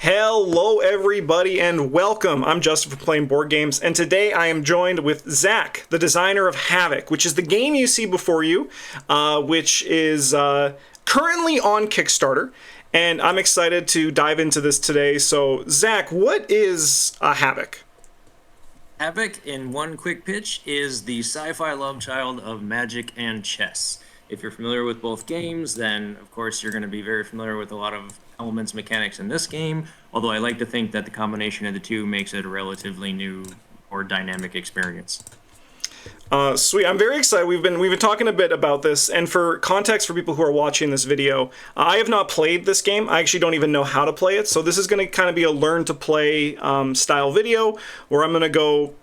Hello everybody and welcome. I'm Justin from Playing Board Games, and today I am joined with Zack, the designer of HAVOC, which is the game you see before you, which is currently on Kickstarter, and I'm excited to dive into this today. So Zack, what is HAVOC? HAVOC, in one quick pitch, is the sci-fi love child of Magic and chess. If you're familiar with both games, then of course you're going to be very familiar with a lot of elements, mechanics in this game, although I like to think that the combination of the two makes it a relatively new or dynamic experience. Sweet. I'm very excited. We've been talking a bit about this, and for context for people who are watching this video, I have not played this game. I actually don't even know how to play it, so this is going to kind of be a learn to play style video where I'm going to go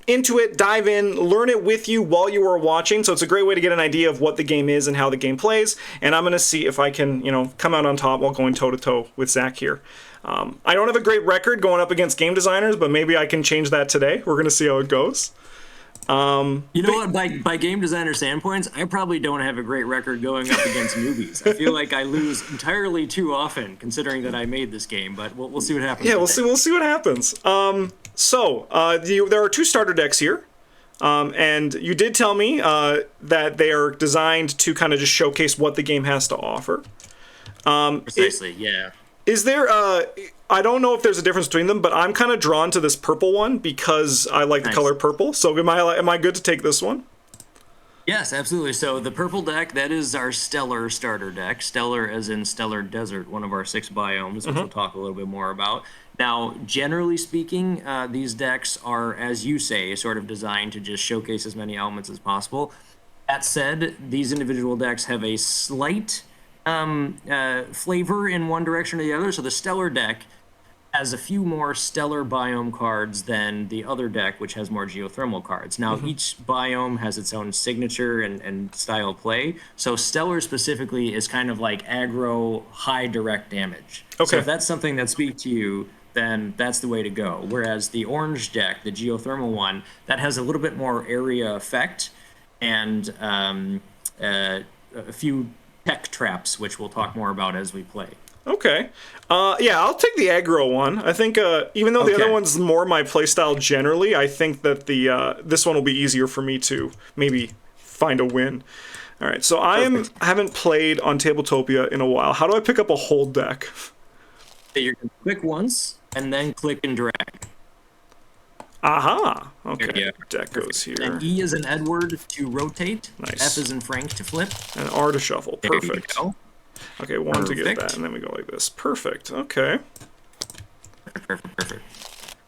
into it, dive in, learn it with you while you are watching. So it's a great way to get an idea of what the game is and how the game plays. And I'm going to see if I can, come out on top while going toe-to-toe with Zack here. I don't have a great record going up against game designers, but maybe I can change that today. We're going to see how it goes. What? By game designer standpoints, I probably don't have a great record going up against newbies. I feel like I lose entirely too often, considering that I made this game. But we'll see what happens. Yeah, we'll see what happens. There are two starter decks here, and you did tell me that they are designed to kind of just showcase what the game has to offer. Precisely, yeah. Is there I don't know if there's a difference between them, but I'm kind of drawn to this purple one because I like the color purple. So am I good to take this one? Yes, absolutely. So the purple deck, that is our Stellar starter deck. Stellar as in Stellar Desert, one of our 6 biomes, which we'll talk a little bit more about. Now, generally speaking, these decks are, as you say, sort of designed to just showcase as many elements as possible. That said, these individual decks have a slight flavor in one direction or the other. So the Stellar deck has a few more stellar biome cards than the other deck, which has more geothermal cards. Now, each biome has its own signature and style of play. So stellar specifically is kind of like aggro, high direct damage. Okay. So if that's something that speaks to you, then that's the way to go. Whereas the orange deck, the geothermal one, that has a little bit more area effect and a few tech traps, which we'll talk more about as we play. Okay. Yeah, I'll take the aggro one. I think even though the other one's more my playstyle generally, I think that this one will be easier for me to maybe find a win. All right, so I haven't played on Tabletopia in a while. How do I pick up a whole deck? You're going to click once and then click and drag. Aha. Okay. Deck goes here. And E is in Edward to rotate. Nice. F is in Frank to flip. And R to shuffle. Perfect. There you go. Okay, one to get that, and then we go like this. Perfect. Okay. Perfect.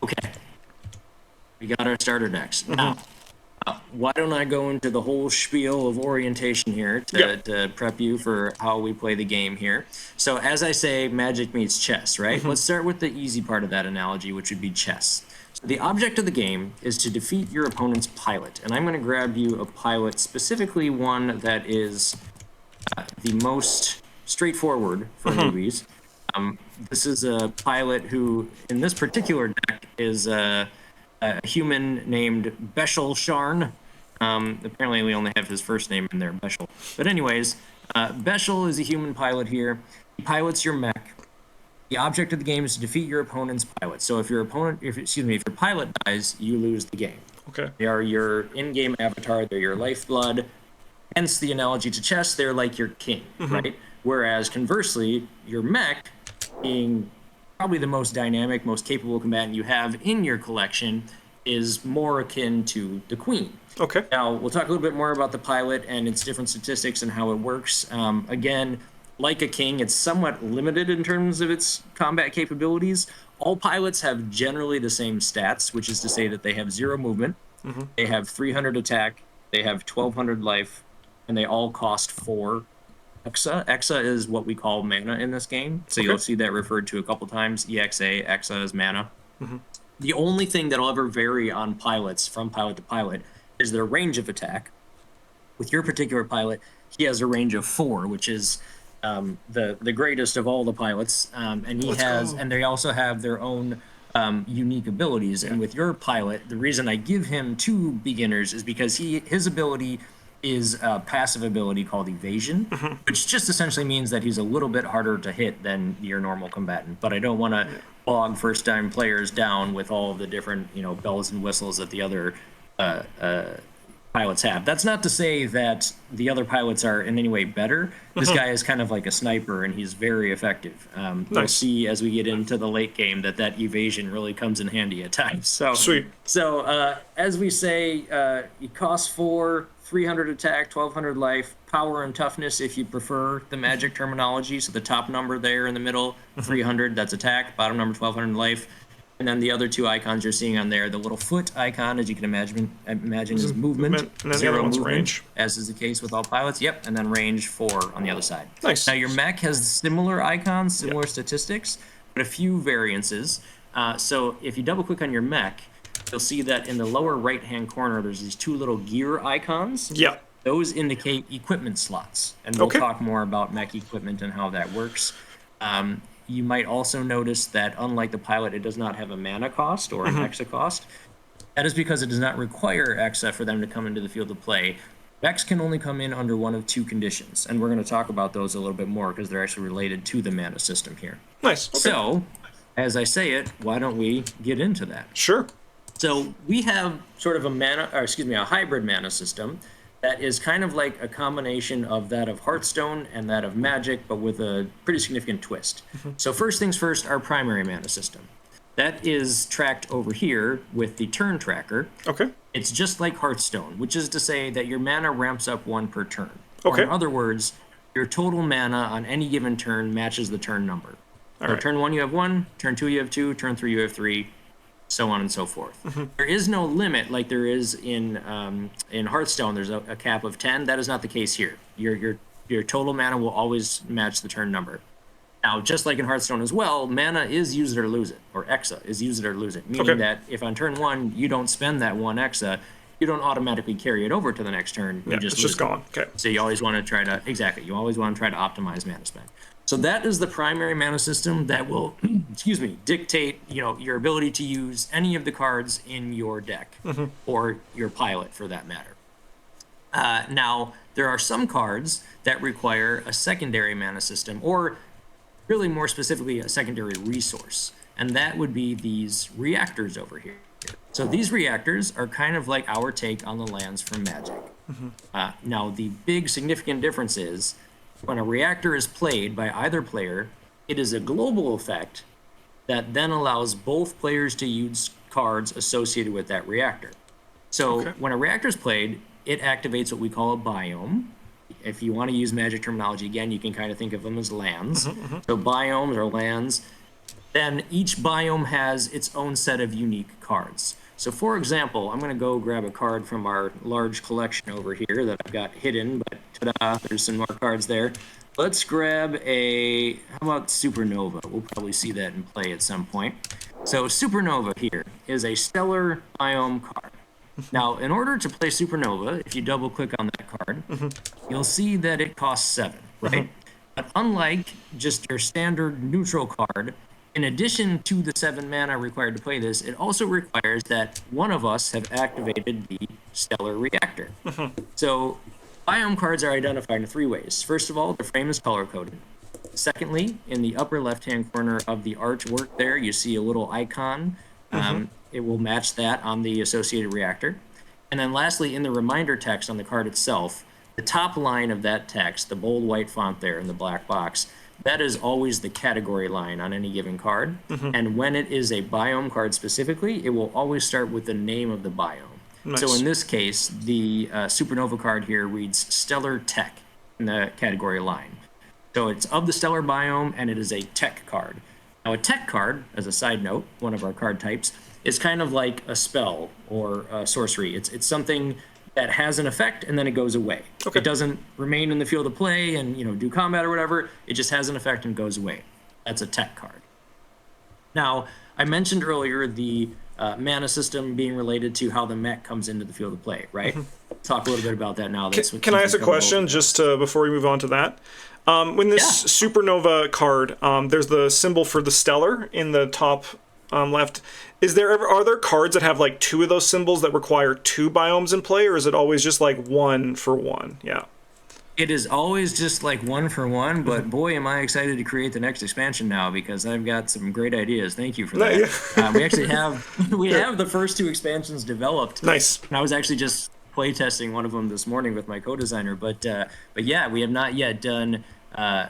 Okay. We got our starter decks. Now, why don't I go into the whole spiel of orientation here to prep you for how we play the game here. So, as I say, Magic meets chess, right? Let's start with the easy part of that analogy, which would be chess. So the object of the game is to defeat your opponent's pilot, and I'm going to grab you a pilot, specifically one that is the most straightforward for newbies. This is a pilot who, in this particular deck, is a human named Beshel Sharn. Apparently, we only have his first name in there, Beshel. But anyways, Beshel is a human pilot here. He pilots your mech. The object of the game is to defeat your opponent's pilot. So if your pilot dies, you lose the game. Okay. They are your in-game avatar. They're your lifeblood. Hence the analogy to chess. They're like your king, right? Whereas conversely, your mech, being probably the most dynamic, most capable combatant you have in your collection, is more akin to the queen. Okay. Now, we'll talk a little bit more about the pilot and its different statistics and how it works. Again, like a king, it's somewhat limited in terms of its combat capabilities. All pilots have generally the same stats, which is to say that they have 0 movement, they have 300 attack, they have 1200 life, and they all cost 4 Exa. Exa is what we call mana in this game. So you'll see that referred to a couple times. EXA, Exa is mana. The only thing that'll ever vary on pilots from pilot to pilot is their range of attack. With your particular pilot, he has a range of 4, which is the greatest of all the pilots. And they also have their own unique abilities. And with your pilot, the reason I give him 2 beginners is because his ability is a passive ability called Evasion, which just essentially means that he's a little bit harder to hit than your normal combatant. But I don't want to bog first-time players down with all of the different, bells and whistles that the other pilots have. That's not to say that the other pilots are in any way better. This guy is kind of like a sniper, and he's very effective. You'll see as we get into the late game that evasion really comes in handy at times. So Sweet. So as we say, it costs 4, 300 attack, 1200 life, power and toughness if you prefer the magic terminology. So the top number there in the middle, 300, that's attack. Bottom number, 1200 life. And then the other two icons you're seeing on there, the little foot icon, as you can imagine is movement. And then 0 the other one's movement, range. as is the case with all pilots. Yep, and then range 4 on the other side. Nice. Now your mech has similar icons, similar statistics, but a few variances. So if you double click on your mech, you'll see that in the lower right-hand corner, there's these 2 little gear icons. Yeah. Those indicate equipment slots, and we'll talk more about mech equipment and how that works. You might also notice that, unlike the pilot, it does not have a mana cost or an Exa cost. That is because it does not require Exa for them to come into the field of play. Mechs can only come in under one of 2 conditions, and we're going to talk about those a little bit more because they're actually related to the mana system here. Nice. Okay. So, as I say it, why don't we get into that? Sure. So we have sort of a hybrid mana system that is kind of like a combination of that of Hearthstone and that of Magic, but with a pretty significant twist. So first things first, our primary mana system. That is tracked over here with the turn tracker. Okay. It's just like Hearthstone, which is to say that your mana ramps up 1 per turn. Or in other words, your total mana on any given turn matches the turn number. So turn 1 you have 1, turn 2 you have 2, turn 3 you have 3, so on and so forth. There is no limit like there is in Hearthstone. There's a cap of 10. That is not the case here. Your total mana will always match the turn number. Now, just like in Hearthstone as well, mana is use it or lose it, or Exa is use it or lose it, meaning that if on turn 1 you don't spend that 1 Exa, you don't automatically carry it over to the next turn. You it's just gone. Okay. So you always want to try to optimize mana spend. So that is the primary mana system that will, dictate, your ability to use any of the cards in your deck or your pilot for that matter. Now, there are some cards that require a secondary mana system, or really more specifically, a secondary resource. And that would be these reactors over here. So these reactors are kind of like our take on the lands from Magic. Now, the big significant difference is when a reactor is played by either player, it is a global effect that then allows both players to use cards associated with that reactor. So when a reactor is played, it activates what we call a biome. If you want to use Magic terminology, again, you can kind of think of them as lands. So biomes or lands. Then each biome has its own set of unique cards. So for example, I'm going to go grab a card from our large collection over here that I've got hidden, but ta-da, there's some more cards there. Let's grab how about Supernova? We'll probably see that in play at some point. So Supernova here is a stellar biome card. Now, in order to play Supernova, if you double click on that card, you'll see that it costs 7, right? But unlike just your standard neutral card, in addition to the 7 mana required to play this, it also requires that one of us have activated the Stellar Reactor. So biome cards are identified in 3 ways. First of all, the frame is color-coded. Secondly, in the upper left-hand corner of the artwork there, you see a little icon. It will match that on the associated reactor. And then lastly, in the reminder text on the card itself, the top line of that text, the bold white font there in the black box, that is always the category line on any given card. And when it is a biome card specifically, it will always start with the name of the biome. Nice. So in this case, the Supernova card here reads Stellar Tech in the category line. So it's of the stellar biome, and it is a tech card. Now, a tech card, as a side note, one of our card types, is kind of like a spell or a sorcery. It's something that has an effect and then it goes away. It doesn't remain in the field of play and do combat or whatever. It just has an effect and goes away. That's a tech card. Now, I mentioned earlier the mana system being related to how the mech comes into the field of play, right? Talk a little bit about that now. Can I ask a question just before we move on to that? When this Supernova card, there's the symbol for the stellar in the top left. Are there cards that have like 2 of those symbols that require 2 biomes in play, or is it always just like 1 for 1? Yeah. It is always just like 1 for 1, but boy, am I excited to create the next expansion now because I've got some great ideas. Thank you for that. We actually have have the first 2 expansions developed. Nice. And I was actually just playtesting one of them this morning with my co-designer, but yeah, we have not yet done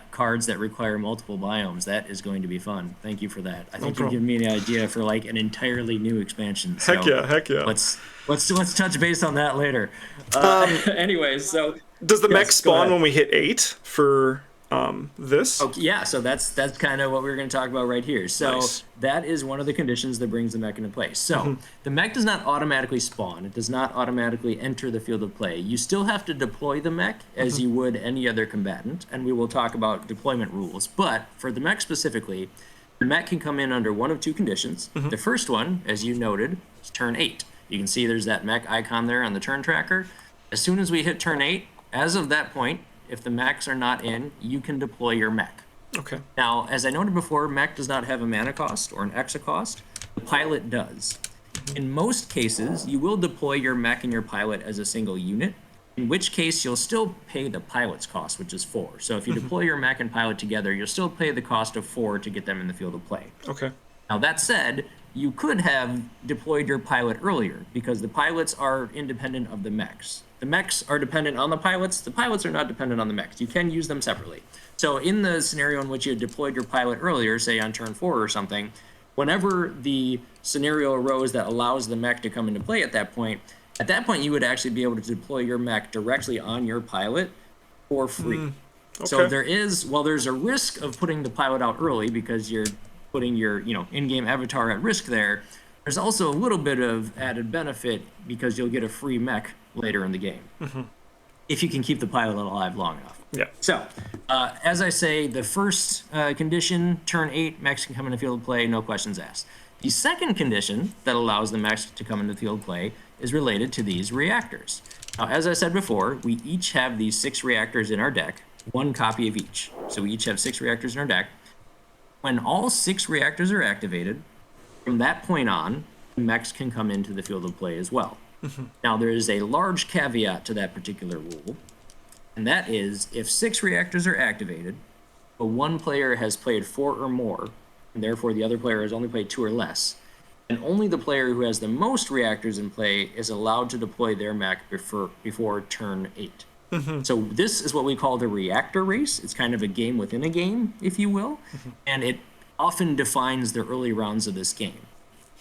cards that require multiple biomes. That is going to be fun. Thank you for that. I think you've given me an idea for like an entirely new expansion. So Heck yeah. Let's touch base on that later. Anyways, so does the mech spawn when we hit 8 for this? Okay, yeah, so that's kind of what we're going to talk about right here. So that is one of the conditions that brings the mech into play. So the mech does not automatically spawn. It does not automatically enter the field of play. You still have to deploy the mech as you would any other combatant, and we will talk about deployment rules. But for the mech specifically, the mech can come in under one of 2 conditions. The first one, as you noted, is turn 8. You can see there's that mech icon there on the turn tracker. As soon as we hit turn 8, as of that point, if the mechs are not in, you can deploy your mech. Okay. Now, as I noted before, mech does not have a mana cost or an exa cost. The pilot does. In most cases, you will deploy your mech and your pilot as a single unit, in which case you'll still pay the pilot's cost, which is 4. So if you deploy your mech and pilot together, you'll still pay the cost of 4 to get them in the field of play. Okay. Now, that said, you could have deployed your pilot earlier because the pilots are independent of the mechs. The mechs are dependent on the pilots are not dependent on the mechs. You can use them separately. So in the scenario in which you had deployed your pilot earlier, say on turn 4 or something, whenever the scenario arose that allows the mech to come into play at that point you would actually be able to deploy your mech directly on your pilot for free. Okay. So there's a risk of putting the pilot out early because you're putting your in-game avatar at risk there. There's also a little bit of added benefit because you'll get a free mech later in the game if you can keep the pilot alive long enough. Yeah. So, as I say, the first condition, turn 8, mechs can come in the field of play, no questions asked. The second condition that allows the mechs to come into the field of play is related to these reactors. Now, as I said before, we each have these 6 reactors in our deck, 1 copy of each. So we each have 6 reactors in our deck. When all 6 reactors are activated, from that point on, the mechs can come into the field of play as well. Now, there is a large caveat to that particular rule, and that is if 6 reactors are activated, but one player has played 4 or more, and therefore the other player has only played 2 or less, and only the player who has the most reactors in play is allowed to deploy their mech before turn 8. So this is what we call the reactor race. It's kind of a game within a game, if you will, and it often defines the early rounds of this game.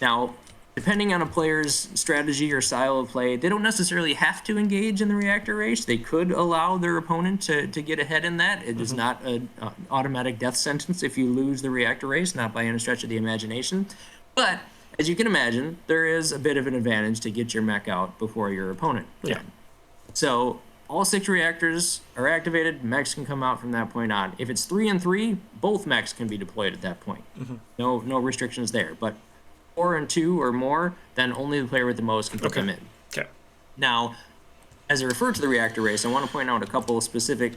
Now, depending on a player's strategy or style of play, they don't necessarily have to engage in the reactor race. They could allow their opponent to get ahead in that. It is not an automatic death sentence if you lose the reactor race, not by any stretch of the imagination. But as you can imagine, there is a bit of an advantage to get your mech out before your opponent can. Yeah. So all 6 reactors are activated, mechs can come out from that point on. If it's 3 and 3, both mechs can be deployed at that point. No restrictions there. But 4 and 2 or more, then only the player with the most can put them in. Okay. Now, as I refer to the reactor race, I want to point out a couple of specific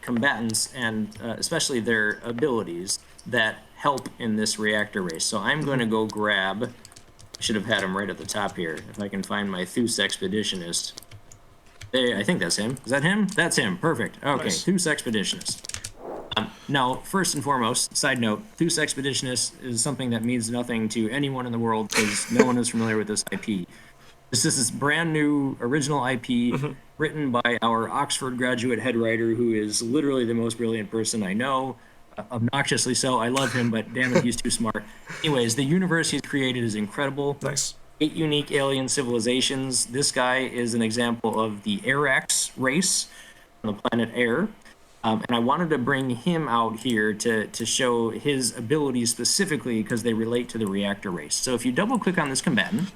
combatants and especially their abilities that help in this reactor race. So I'm going to go grab, I should have had him right at the top here, if I can find my Thus Expeditionist. I think that's him. Is that him? That's him. Perfect. Okay, nice. Thus Expeditionist. Now, first and foremost, side note, Thus Expeditionist is something that means nothing to anyone in the world because no one is familiar with this IP. This is this brand new original IP written by our Oxford graduate head writer who is literally the most brilliant person I know. Obnoxiously so. I love him, but damn it, he's too smart. Anyways, the universe he's created is incredible. Nice. 8 unique alien civilizations. This guy is an example of the Arax race on the planet Air. And I wanted to bring him out here to show his abilities specifically because they relate to the reactor race. So if you double click on this combatant,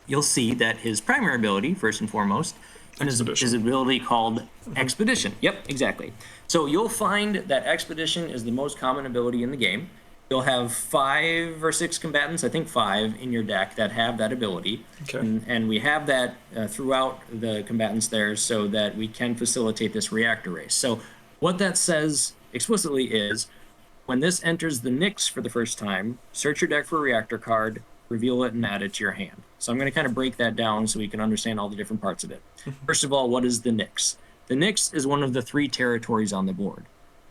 you'll see that his primary ability, first and foremost, is his ability called Expedition. Yep, exactly. So you'll find that Expedition is the most common ability in the game. You'll have 5 or 6 combatants, I think 5, in your deck that have that ability. Okay. And we have that throughout the combatants there so that we can facilitate this reactor race. So what that says explicitly is When this enters the Nyx for the first time, search your deck for a reactor card, reveal it, and add it to your hand. So I'm going to kind of break that down so we can understand all the different parts of it. First of all, what is the Nyx? The Nyx is one of the 3 territories on the board.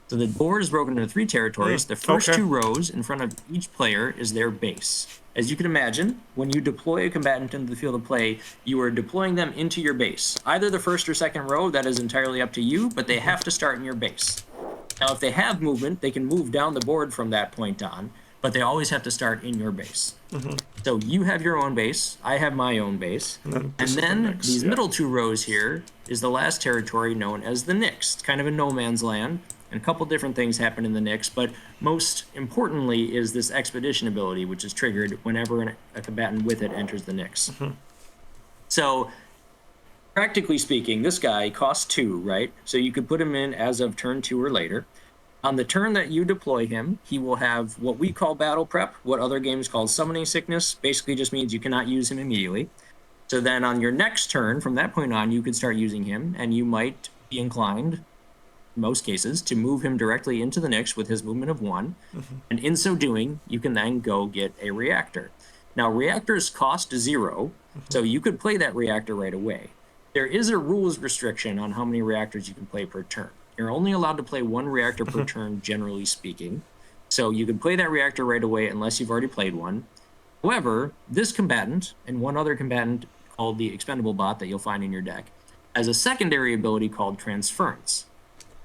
So the board is broken into 3 territories. The first 2 rows in front of each player is their base. As you can imagine, when you deploy a combatant into the field of play, you are deploying them into your base. Either the first or second row, that is entirely up to you, but they have to start in your base. Now, if they have movement, they can move down the board from that point on, but they always have to start in your base. So you have your own base, I have my own base, and then these middle 2 rows here is the last territory known as the Nyx. It's kind of a no man's land, and a couple different things happen in the Nyx, but most importantly is this expedition ability, which is triggered whenever a combatant with it enters the Nyx. So, practically speaking, this guy costs 2, right? So you could put him in as of turn 2 or later. On the turn that you deploy him, he will have what we call battle prep, what other games call summoning sickness. Basically just means you cannot use him immediately. So then on your next turn, from that point on, you could start using him, and you might be inclined, in most cases, to move him directly into the Nyx with his movement of 1. And in so doing, you can then go get a reactor. Now, reactors cost 0, so you could play that reactor right away. There is a rules restriction on how many reactors you can play per turn. You're only allowed to play 1 reactor per turn, generally speaking. So you can play that reactor right away unless you've already played one. However, this combatant and one other combatant called the expendable bot that you'll find in your deck has a secondary ability called transference.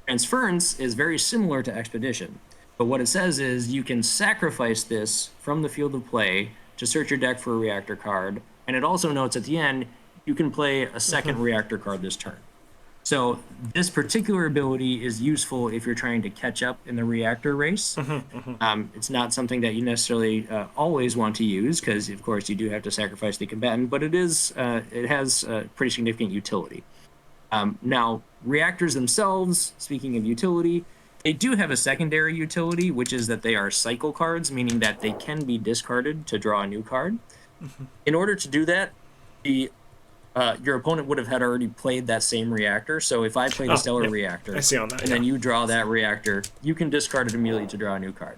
Transference is very similar to expedition, but what it says is you can sacrifice this from the field of play to search your deck for a reactor card, and it also notes at the end you can play a second reactor card this turn. So this particular ability is useful if you're trying to catch up in the reactor race. It's not something that you necessarily always want to use because, of course, you do have to sacrifice the combatant, but it has pretty significant utility. Now, reactors themselves, speaking of utility, they do have a secondary utility, which is that they are cycle cards, meaning that they can be discarded to draw a new card. In order to do that, your opponent would have had already played that same reactor. So if I played a stellar reactor, I see on that, and then you draw that reactor, you can discard it immediately to draw a new card.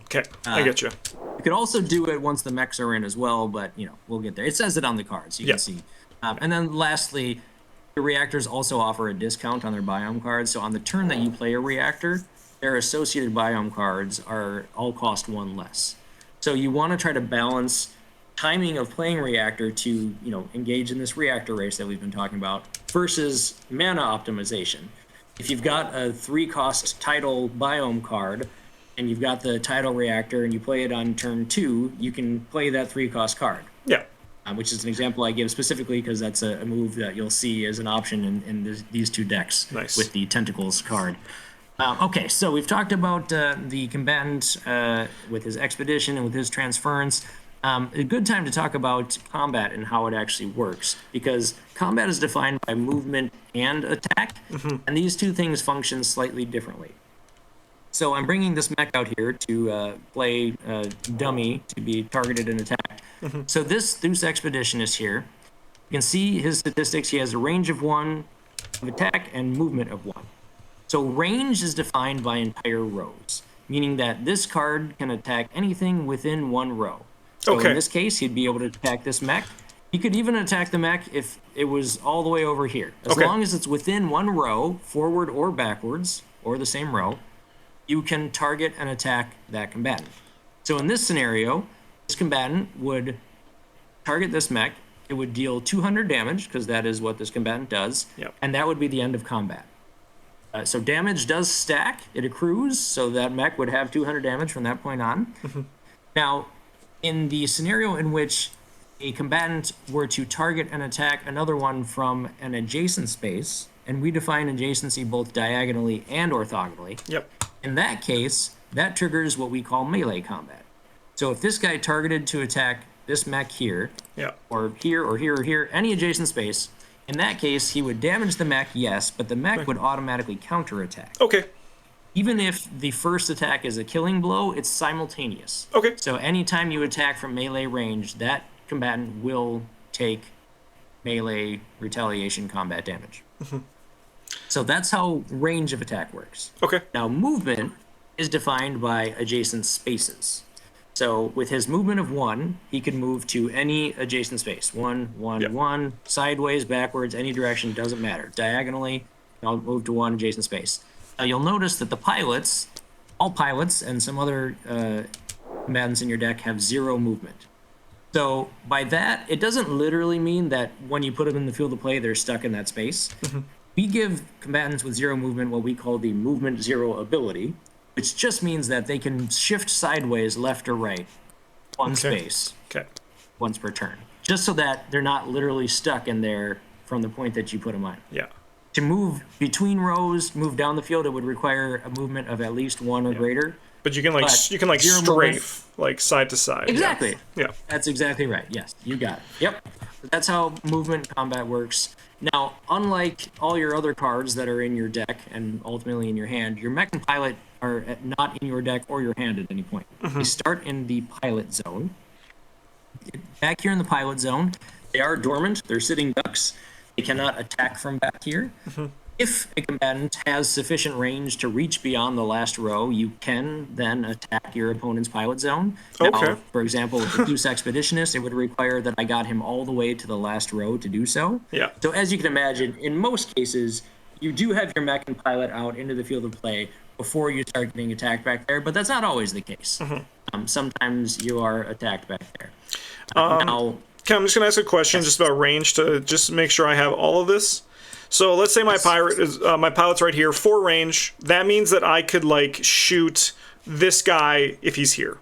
Okay, I get you. You can also do it once the mechs are in as well, but we'll get there. It says it on the cards, you can see. And then lastly, the reactors also offer a discount on their biome cards. So on the turn that you play a reactor, their associated biome cards are all cost 1 less. So you want to try to balance timing of playing reactor to engage in this reactor race that we've been talking about versus mana optimization. If you've got a 3-cost tidal biome card and you've got the tidal reactor and you play it on turn 2, you can play that 3-cost card. Which is an example I give specifically because that's a move that you'll see as an option in these 2 decks with the tentacles card. Okay, so we've talked about the combatant with his expedition and with his transference. A good time to talk about combat and how it actually works, because combat is defined by movement and attack, and these 2 things function slightly differently. So I'm bringing this mech out here to play dummy to be targeted and attacked. So this Zeus Expedition is here. You can see his statistics. He has a range of 1 of attack and movement of 1. So range is defined by entire rows, meaning that this card can attack anything within 1 row. So in this case, he'd be able to attack this mech. He could even attack the mech if it was all the way over here. As long as it's within 1 row, forward or backwards, or the same row, you can target and attack that combatant. So in this scenario, this combatant would target this mech. It would deal 200 damage, because that is what this combatant does, and that would be the end of combat. So damage does stack. It accrues, so that mech would have 200 damage from that point on. Now, in the scenario in which a combatant were to target and attack another one from an adjacent space, and we define adjacency both diagonally and orthogonally, in that case, that triggers what we call melee combat. So if this guy targeted to attack this mech here, or here, or here, or here, any adjacent space, in that case, he would damage the mech, yes, but the mech would automatically counterattack. Even if the first attack is a killing blow, it's simultaneous. So anytime you attack from melee range, that combatant will take melee retaliation combat damage. So that's how range of attack works. Now movement is defined by adjacent spaces. So with his movement of 1, he can move to any adjacent space. 1, 1, Yep. 1, sideways, backwards, any direction, doesn't matter. Diagonally, I'll move to 1 adjacent space. Now you'll notice that the pilots, all pilots and some other combatants in your deck have 0 movement. So by that, it doesn't literally mean that when you put them in the field of play, they're stuck in that space. We give combatants with 0 movement what we call the movement 0 ability, which just means that they can shift sideways, left or right, one space, once per turn, just so that they're not literally stuck in there from the point that you put them on. Yeah. To move between rows, move down the field, it would require a movement of at least 1 or greater. But you can like strafe like side to side. Exactly. Yeah. That's exactly right. Yes, you got it. Yep. That's how movement combat works. Now, unlike all your other cards that are in your deck and ultimately in your hand, your mech and pilot are not in your deck or your hand at any point. They start in the pilot zone. Back here in the pilot zone, they are dormant. They're sitting ducks. They cannot attack from back here. If a combatant has sufficient range to reach beyond the last row, you can then attack your opponent's pilot zone. Now, for example, with the Deuce Expeditionist, it would require that I got him all the way to the last row to do so. Yeah. So as you can imagine, in most cases, you do have your mech and pilot out into the field of play before you start getting attacked back there, but that's not always the case. Sometimes you are attacked back there. Now, Okay, I'm just going to ask a question just about range to just make sure I have all of this. So let's say my pilot's right here, 4 range. That means that I could like shoot this guy if he's here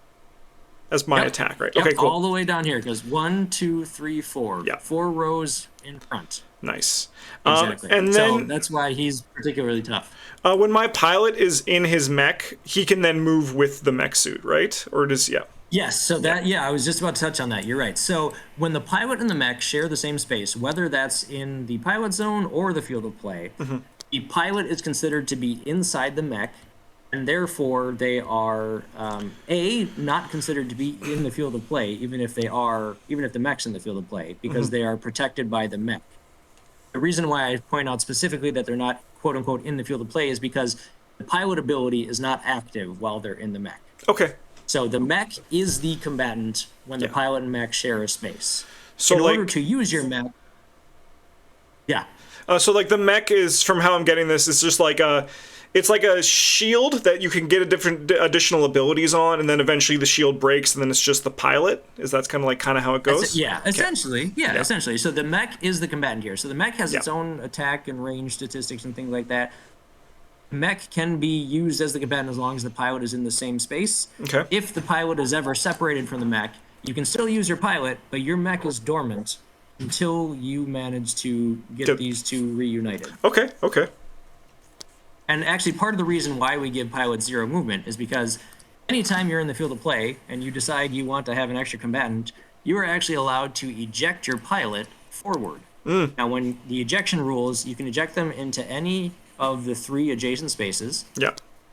as my attack, right? Yep, okay, cool. All the way down here, because 1, 2, 3, 4. Yeah. 4 rows in front. Nice. Exactly. And So then that's why he's particularly tough. when my pilot is in his mech, he can then move with the mech suit, right? Or does Yes, so that, I was just about to touch on that. You're right. So when the pilot and the mech share the same space, whether that's in the pilot zone or the field of play, the pilot is considered to be inside the mech, and therefore they are not considered to be in the field of play, even if the mech's in the field of play, because they are protected by the mech. The reason why I point out specifically that they're not quote unquote in the field of play is because the pilot ability is not active while they're in the mech. Okay. So the mech is the combatant when the pilot and mech share a space. So in order to use your mech, so like the mech is, from how I'm getting this, it's just like it's like a shield that you can get additional abilities on, and then eventually the shield breaks, and then it's just the pilot. Is that kind of how it goes? Essentially. Essentially. So the mech is the combatant here. So the mech has its own attack and range statistics and things like that. Mech can be used as the combatant as long as the pilot is in the same space. Okay. If the pilot is ever separated from the mech, you can still use your pilot, but your mech is dormant until you manage to get these two reunited. Okay. And actually, part of the reason why we give pilots 0 movement is because anytime you're in the field of play and you decide you want to have an extra combatant, you are actually allowed to eject your pilot forward. Now, when the ejection rules, you can eject them into any of the 3 adjacent spaces. Yeah.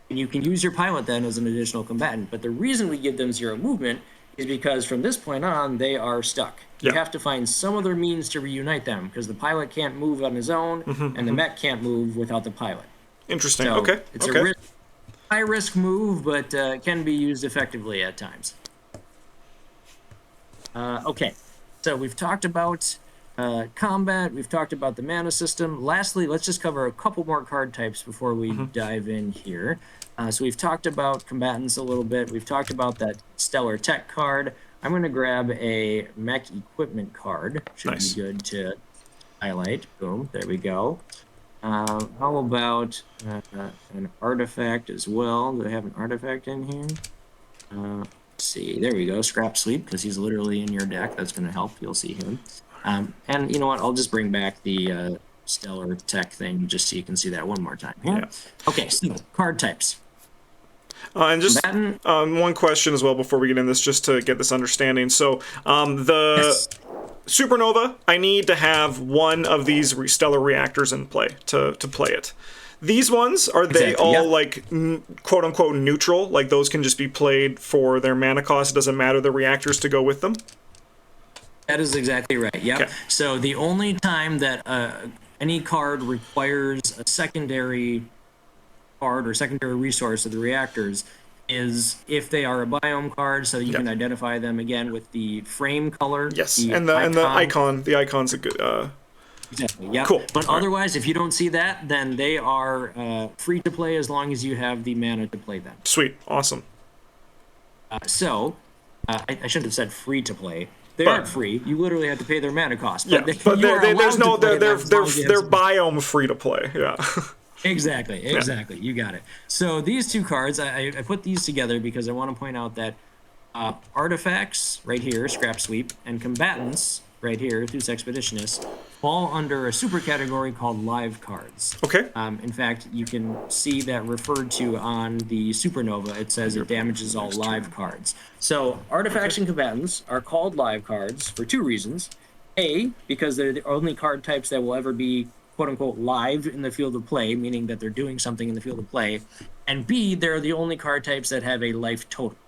And you can use your pilot then as an additional combatant. But the reason we give them 0 movement is because from this point on, they are stuck. You have to find some other means to reunite them, because the pilot can't move on his own, and the mech can't move without the pilot. Interesting. So Okay. It's a high-risk move, but can be used effectively at times. Okay. So we've talked about combat. We've talked about the mana system. Lastly, let's just cover a couple more card types before we dive in here. So we've talked about combatants a little bit. We've talked about that stellar tech card. I'm going to grab a mech equipment card. Should be good to highlight. Boom. There we go. How about an artifact as well? Do I have an artifact in here? Let's see. There we go. Scrap Sleep, because he's literally in your deck. That's going to help. You'll see him. And you know what? I'll just bring back the stellar tech thing just so you can see that one more time. Okay, so card types. And just one question as well before we get in this, just to get this understanding. So the Supernova, I need to have one of these stellar reactors in play to play it. These ones, are they all like quote unquote neutral? Like those can just be played for their mana cost? It doesn't matter the reactors to go with them? That is exactly right. Yep. Okay. So the only time that any card requires a secondary card or secondary resource of the reactors is if they are a biome card, so you can identify them again with the frame color. Yes, the and the icon. The icon's a good. Exactly. Yeah. Cool. But All otherwise, if you don't see that, then they are free to play as long as you have the mana to play them. Sweet. Awesome. I shouldn't have said free to play. They aren't free. You literally have to pay their mana cost. But there's no they're biome free to play. Yeah. Exactly. You got it. So these two cards, I put these together because I want to point out that artifacts right here, Scrap Sweep, and combatants right here, Thus Expeditionist, fall under a super category called live cards. Okay. In fact, you can see that referred to on the Supernova. It says it damages all live cards. So artifacts and combatants are called live cards for two reasons. A, because they're the only card types that will ever be quote-unquote live in the field of play, meaning that they're doing something in the field of play. And B, they're the only card types that have a life total.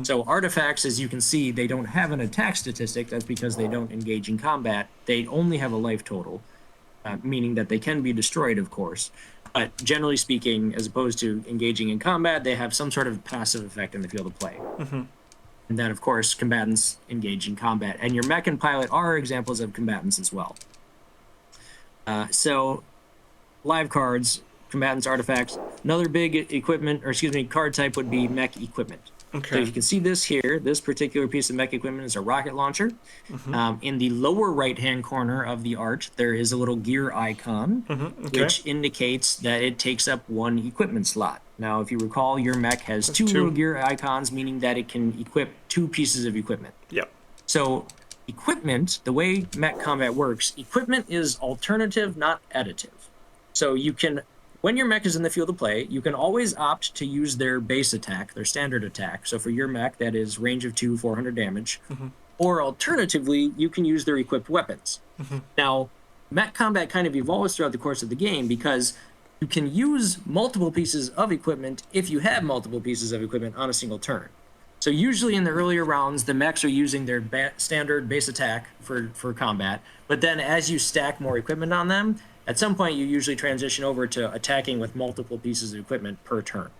So artifacts, as you can see, they don't have an attack statistic. That's because they don't engage in combat. They only have a life total, meaning that they can be destroyed, of course. But generally speaking, as opposed to engaging in combat, they have some sort of passive effect in the field of play. And then, of course, combatants engage in combat. And your mech and pilot are examples of combatants as well. So live cards, combatants, artifacts. Another big card type would be mech equipment. Okay. So you can see this here. This particular piece of mech equipment is a rocket launcher. In the lower right-hand corner of the art, there is a little gear icon, which indicates that it takes up one equipment slot. Now, if you recall, your mech has two little gear icons, meaning that it can equip two pieces of equipment. Yep. So equipment, the way mech combat works, equipment is alternative, not additive. So you can... When your mech is in the field of play, you can always opt to use their base attack, their standard attack. So for your mech, that is range of 2, 400 damage. Or alternatively, you can use their equipped weapons. Now, mech combat kind of evolves throughout the course of the game because you can use multiple pieces of equipment if you have multiple pieces of equipment on a single turn. So usually in the earlier rounds, the mechs are using their standard base attack for combat. But then as you stack more equipment on them, at some point, you usually transition over to attacking with multiple pieces of equipment per turn.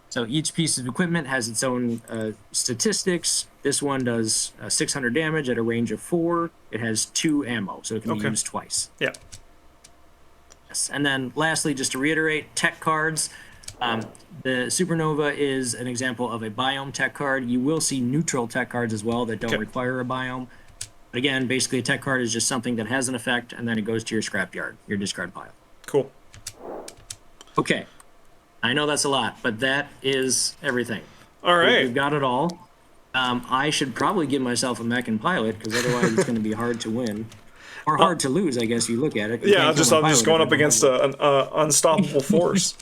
So each piece of equipment has its own statistics. This one does 600 damage at a range of 4. It has 2 ammo, so it can be used twice. Yeah. Yes. And then lastly, just to reiterate, tech cards. The Supernova is an example of a biome tech card. You will see neutral tech cards as well that don't require a biome. But again, basically a tech card is just something that has an effect, and then it goes to your scrapyard, your discard pile. Cool. Okay. I know that's a lot, but that is everything. All right. We've got it all. I should probably give myself a mech and pilot, because otherwise it's going to be hard to win. Or hard to lose, I guess you look at it. I'm just going up against an unstoppable force.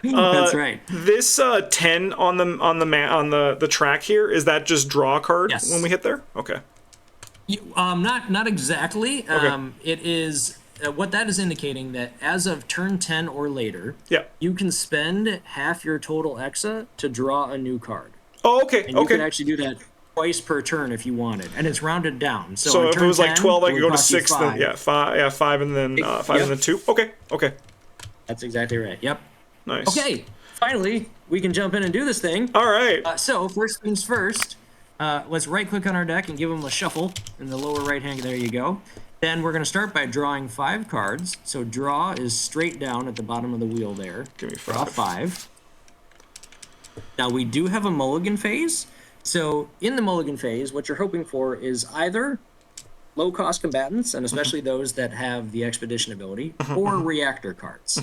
That's right. This 10 on the track here, is that just draw a card when we hit there? Okay. Not exactly. It is what that is indicating that as of turn 10 or later, you can spend half your total exa to draw a new card. Oh, okay. And you can actually do that twice per turn if you wanted, and it's rounded down. So if it was like 12, I could go to 6. Then 5, and then 5, and then 2. Okay. That's exactly right. Yep. Nice. Okay. Finally, we can jump in and do this thing. All right. So first things first. Let's right-click on our deck and give them a shuffle in the lower right-hand. There you go. Then we're going to start by drawing 5 cards. So draw is straight down at the bottom of the wheel there. Give me 5. Draw 5. Now, we do have a mulligan phase. So in the mulligan phase, what you're hoping for is either low-cost combatants, and especially those that have the expedition ability, or reactor cards.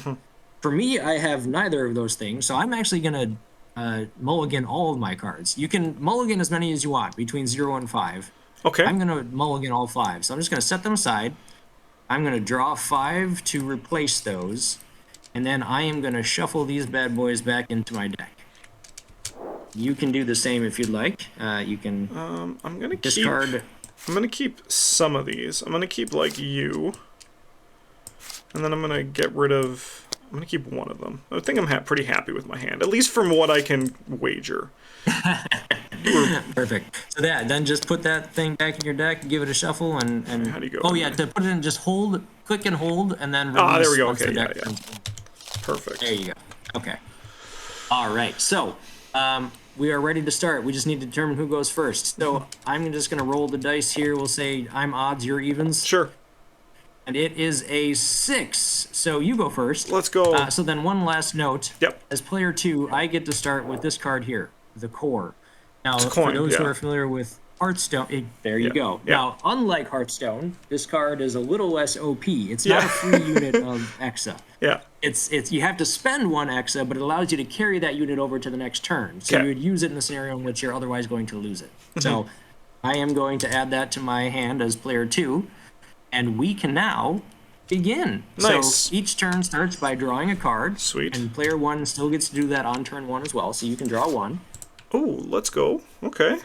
For me, I have neither of those things, so I'm actually going to mulligan all of my cards. You can mulligan as many as you want, between 0 and 5. Okay. I'm going to mulligan all 5. So I'm just going to set them aside. I'm going to draw 5 to replace those. And then I am going to shuffle these bad boys back into my deck. You can do the same if you'd like. You can I'm going to discard. I'm going to keep some of these. I'm going to keep, like, you. And then I'm going to get rid of... I'm going to keep one of them. I think I'm pretty happy with my hand, at least from what I can wager. Perfect. So then just put that thing back in your deck, give it a shuffle, and how do you go? Oh yeah, to put it in, just click and hold, and then there we go. once Okay, the deck Perfect. There you go. Okay. All right. So we are ready to start. We just need to determine who goes first. So I'm just going to roll the dice here. We'll say I'm odds, you're evens. Sure. And it is a 6. So you go first. Let's go. So then one last note. Yep. As player 2, I get to start with this card here, the core. Now, It's a coin, for those who yeah. are familiar with Hearthstone, there you go. Yeah. Now, unlike Hearthstone, this card is a little less OP. It's not a free unit of Exa. Yeah. It's you have to spend 1 Exa, but it allows you to carry that unit over to the next turn. So you would use it in a scenario in which you're otherwise going to lose it. So I am going to add that to my hand as player 2, and we can now begin. Nice. So each turn starts by drawing a card. Sweet. And player 1 still gets to do that on turn 1 as well. So you can draw 1. Oh, let's go. Okay.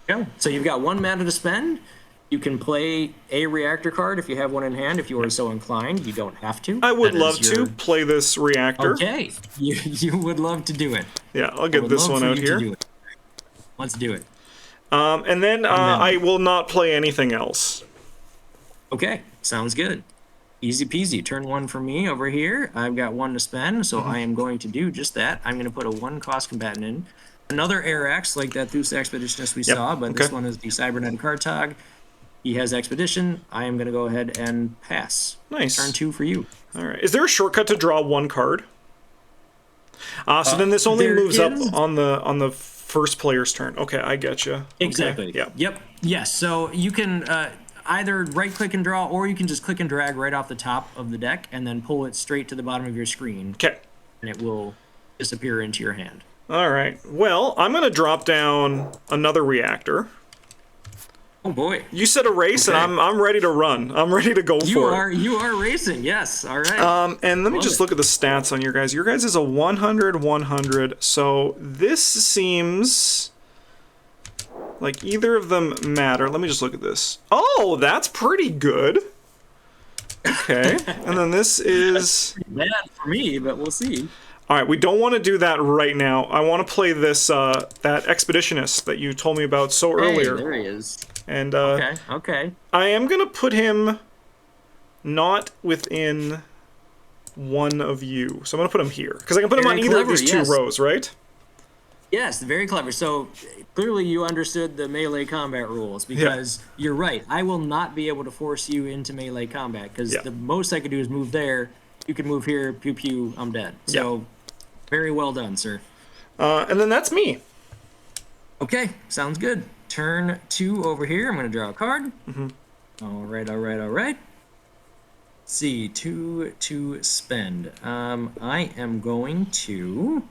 Yeah. So you've got 1 mana to spend. You can play a reactor card if you have one in hand, if you are so inclined. You don't have to. I would That love is to your- play this reactor. Okay. You would love to do it. Yeah, I'll I get would this love one for out you to here. do it. Let's do it. And then I will not play anything else. Okay. Sounds good. Easy peasy. Turn 1 for me over here. I've got 1 to spend, so I am going to do just that. I'm going to put a 1 cost combatant in. Another air axe like that Thus Expeditionist we saw, but this one is the Cybernetic Kartog. He has Expedition. I am going to go ahead and pass. Nice. Turn 2 for you. All right. Is there a shortcut to draw 1 card? So then this only there moves up is. on the first player's turn. Okay, I get you. Exactly. Yeah. Yep. Yes. So you can either right-click and draw, or you can just click and drag right off the top of the deck and then pull it straight to the bottom of your screen, Okay. and it will disappear into your hand. All right. Well, I'm going to drop down another reactor. Oh boy. You said a race, and I'm ready to run. I'm ready to go for it. You are racing. Yes. All right. And let me Love just it. look at the stats on your guys. Your guys is a 100, 100. So this seems like either of them matter. Let me just look at this. Oh, that's pretty good. Okay. And then this is... Bad for me, but we'll see. All right, we don't want to do that right now. I want to play this, that Expeditionist that you told me about so earlier. Hey, there he is. And Okay. I am going to put him not within one of you. So I'm going to put him here. Because I can put him on Very either of clever, these 2 yes. rows, right? Yes, very clever. So clearly you understood the melee combat rules, because you're right. I will not be able to force you into melee combat, because the most I could do is move there. You can move here, pew pew, I'm dead. So very well done, sir. And then that's me. Okay, sounds good. Turn 2 over here. I'm going to draw a card. All right. Let's see, 2 to spend. I am going to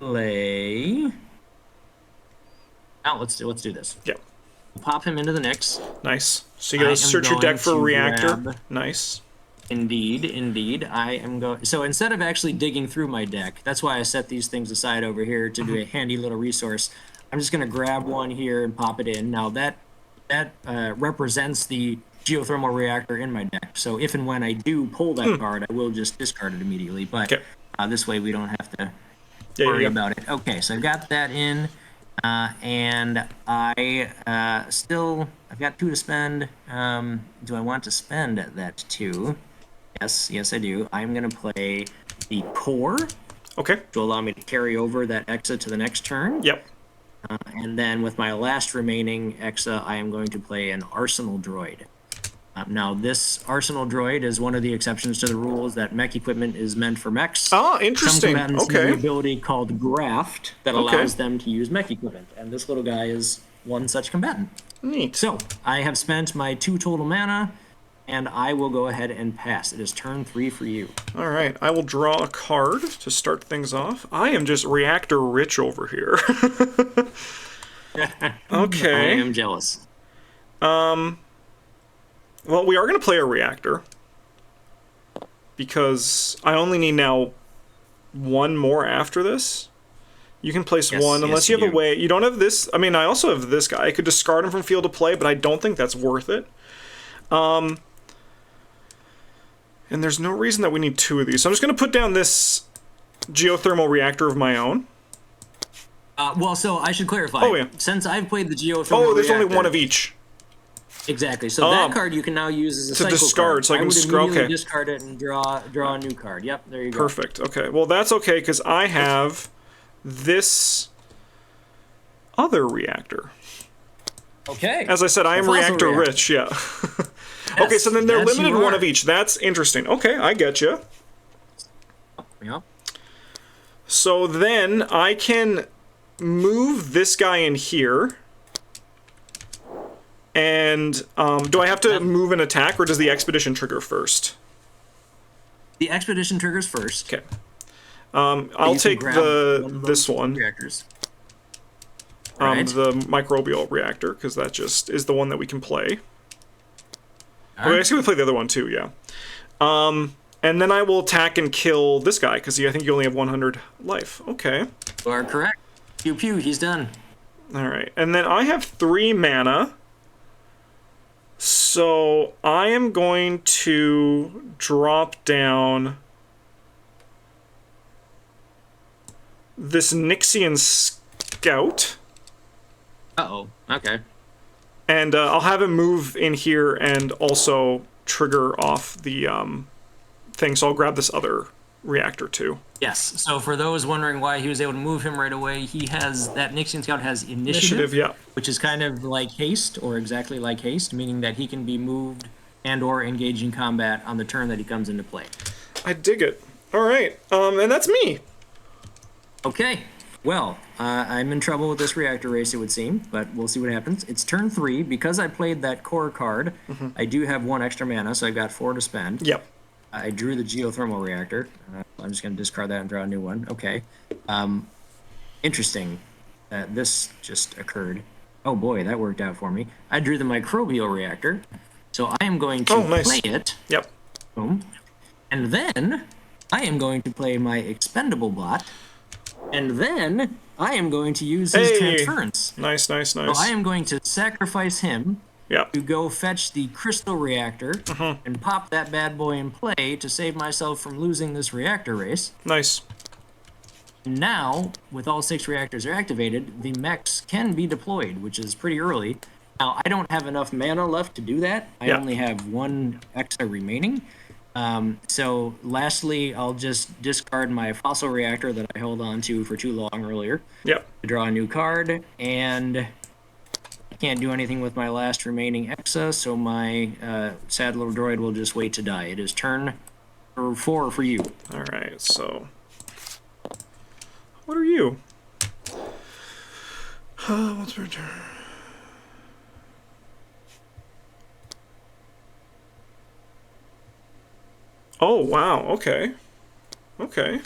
play. Now let's do this. Yeah. Pop him into the Nyx. Nice. So you got I to am search your going deck for a to reactor. grab- Nice. Indeed. I am going. So instead of actually digging through my deck, that's why I set these things aside over here to do a handy little resource. I'm just going to grab one here and pop it in. Now that represents the geothermal reactor in my deck. So if and when I do pull that card, I will just discard it immediately. But this way we don't have to worry about it. Okay, so I've got that in, and I I've got 2 to spend. Do I want to spend that 2? Yes, I do. I'm going to play the core Okay. to allow me to carry over that Exa to the next turn. Yep. And then with my last remaining Exa, I am going to play an Arsenal Droid. Now, this Arsenal Droid is one of the exceptions to the rules that mech equipment is meant for mechs. Oh, interesting. Some combatants have Okay. the ability called Graft that allows them to use mech equipment, and this little guy is one such combatant. Neat. So, I have spent my 2 total mana, and I will go ahead and pass. It is turn 3 for you. All right. I will draw a card to start things off. I am just reactor rich over here. Okay. I am jealous. Well, we are going to play a reactor. Because I only need now 1 more after this. You can place 1 unless you have a way. You don't have this. I mean, I also have this guy. I could discard him from field to play, but I don't think that's worth it. And there's no reason that we need 2 of these. So I'm just going to put down this geothermal reactor of my own. Well, so I should clarify. Oh, yeah. Since I've played the geothermal Oh, there's only reactor, 1 of each. Exactly. So that card you can now use as a to cycle discard, card. so I can would discard. immediately Okay. discard it and draw a new card. Yep, there you go. Perfect. Okay. Well, that's okay because I have this other reactor. Okay. As I said, I am reactor rich. Yeah. Okay. So then they're limited one of each. That's interesting. Okay, I get you. Yep. So then I can move this guy in here. And do I have to move an attack, or does the expedition trigger first? The expedition triggers first. Okay. I'll take this one. Reactors. Right. The microbial reactor, because that just is the one that we can play. All I guess we can play the other one too, yeah. And then I will attack and kill this guy, because I think you only have 100 life. Okay. You are correct. Pew pew, he's done. Alright, and then I have 3 mana. So I am going to drop down this Nixian Scout. Uh-oh. Okay. And I'll have him move in here and also trigger off the thing. So I'll grab this other reactor too. Yes. So for those wondering why he was able to move him right away, that Nixian Scout has initiative, yeah. Which is kind of like haste, or exactly like haste, meaning that he can be moved and or engaged in combat on the turn that he comes into play. I dig it. All right. And that's me. Okay. Well, I'm in trouble with this reactor race, it would seem, but we'll see what happens. It's turn 3. Because I played that core card, I do have 1 extra mana, so I've got 4 to spend. Yep. I drew the geothermal reactor. I'm just going to discard that and draw a new one. Okay. Interesting that this just occurred. Oh boy, that worked out for me. I drew the microbial reactor, so I am going to play it. Yep. Boom. And then I am going to play my expendable bot, and then I am going to use his transference. Nice, nice, nice. So I am going to sacrifice him to go fetch the crystal reactor and pop that bad boy in play to save myself from losing this reactor race. Nice. Now, with all 6 reactors are activated, the mechs can be deployed, which is pretty early. Now, I don't have enough mana left to do that. I only have 1 extra remaining. So lastly, I'll just discard my fossil reactor that I held on to for too long earlier. Yep. To draw a new card, and I can't do anything with my last remaining Exa, so my sad little droid will just wait to die. It is turn 4 for you. All right, so what are you? What's my turn? Oh, wow, okay. Okay.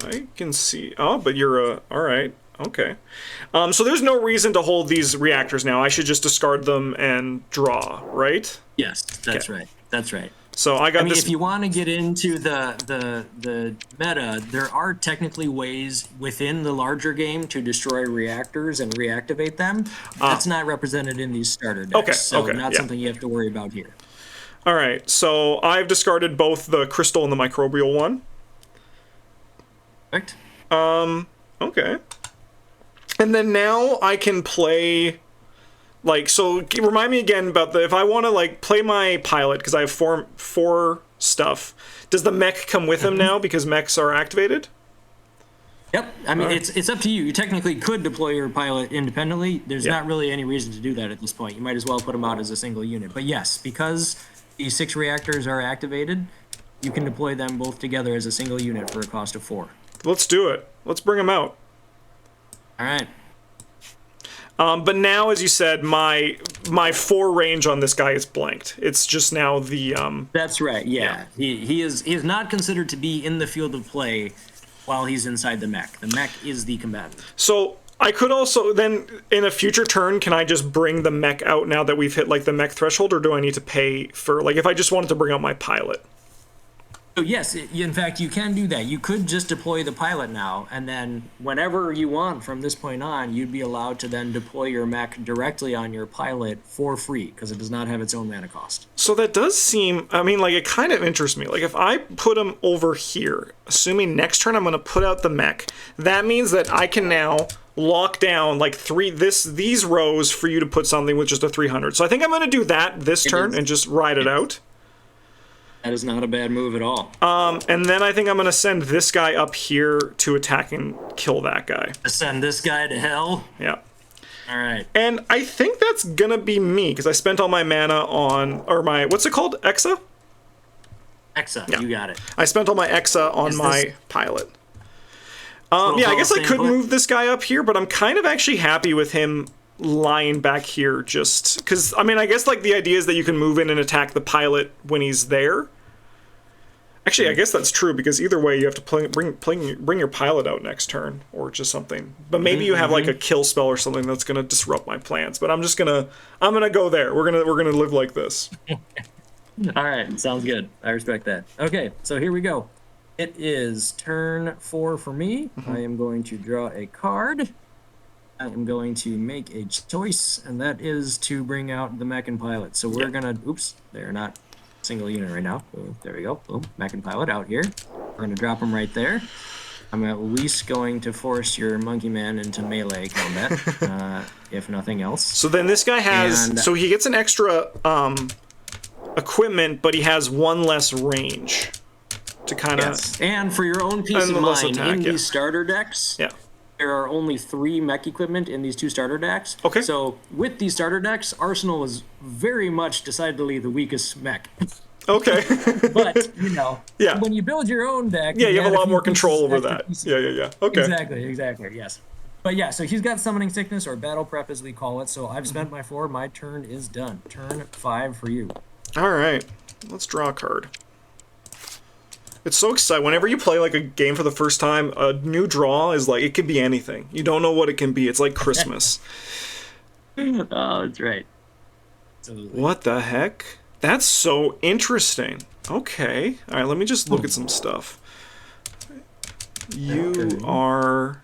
I can see. Oh, but you're all right. Okay. So there's no reason to hold these reactors now. I should just discard them and draw, right? Yes, that's right. That's right. So I got this. If you want to get into the meta, there are technically ways within the larger game to destroy reactors and reactivate them. That's not represented in these starter decks. Okay, so okay, not something you have to worry about here. All right, so I've discarded both the crystal and the microbial one. Perfect. Okay. And then now I can play, like, so remind me again about if I want to, like, play my pilot, because I have four stuff, does the mech come with him now because mechs are activated? Yep. I mean, it's up to you. You technically could deploy your pilot independently. There's not really any reason to do that at this point. You might as well put them out as a single unit. But yes, because these 6 reactors are activated, you can deploy them both together as a single unit for a cost of 4. Let's do it. Let's bring them out. All right. But now, as you said, my 4 range on this guy is blanked. It's just now the That's right. Yeah. He is not considered to be in the field of play while he's inside the mech. The mech is the combatant. So I could also then in a future turn, can I just bring the mech out now that we've hit like the mech threshold, or do I need to pay for, like, if I just wanted to bring out my pilot? So yes, in fact, you can do that. You could just deploy the pilot now, and then whenever you want from this point on, you'd be allowed to then deploy your mech directly on your pilot for free, because it does not have its own mana cost. So that does seem, I mean, like, it kind of interests me. Like, if I put him over here, assuming next turn I'm going to put out the mech, that means that I can now lock down like these rows for you to put something with just a 300. So I think I'm going to do that this turn and just ride it out. That is not a bad move at all. And then I think I'm going to send this guy up here to attack and kill that guy. Send this guy to hell? Yeah. All right. And I think that's going to be me, because I spent all my mana on, or my, what's it called? Exa? Exa, Yeah. you got it. I spent all my Exa on my pilot. Yeah, I guess I could move this guy up here, but I'm kind of actually happy with him lying back here just because, I mean, I guess like the idea is that you can move in and attack the pilot when he's there. Actually, I guess that's true because either way you have to bring your pilot out next turn or just something. But maybe you have like a kill spell or something that's going to disrupt my plans. But I'm going to go there. We're going to live like this. All right, sounds good. I respect that. Okay, so here we go. It is turn 4 for me. I am going to draw a card. I am going to make a choice, and that is to bring out the mech and pilot. So we're gonna, oops, they're not single unit right now. Boom, there we go. Boom, mech and pilot out here. We're gonna drop them right there. I'm at least going to force your monkey man into melee combat, if nothing else. So then this guy has, so he gets an extra equipment, but he has one less range to kind of. Yes. And for your own peace of mind, in these starter decks, there are only 3 mech equipment in these 2 starter decks. Okay. So with these starter decks, Arsenal is very much decidedly the weakest mech. Okay. But, you know, when you build your own deck... Yeah, you have a lot more control over that. Yeah. Okay. Exactly, yes. But yeah, so he's got Summoning Sickness, or Battle Prep as we call it. So I've spent my 4, my turn is done. Turn 5 for you. All right. Let's draw a card. It's so exciting. Whenever you play like a game for the first time, a new draw is like, it could be anything. You don't know what it can be. It's like Christmas. Oh, that's right. Absolutely. What the heck? That's so interesting. Okay. All right, let me just look at some stuff. You are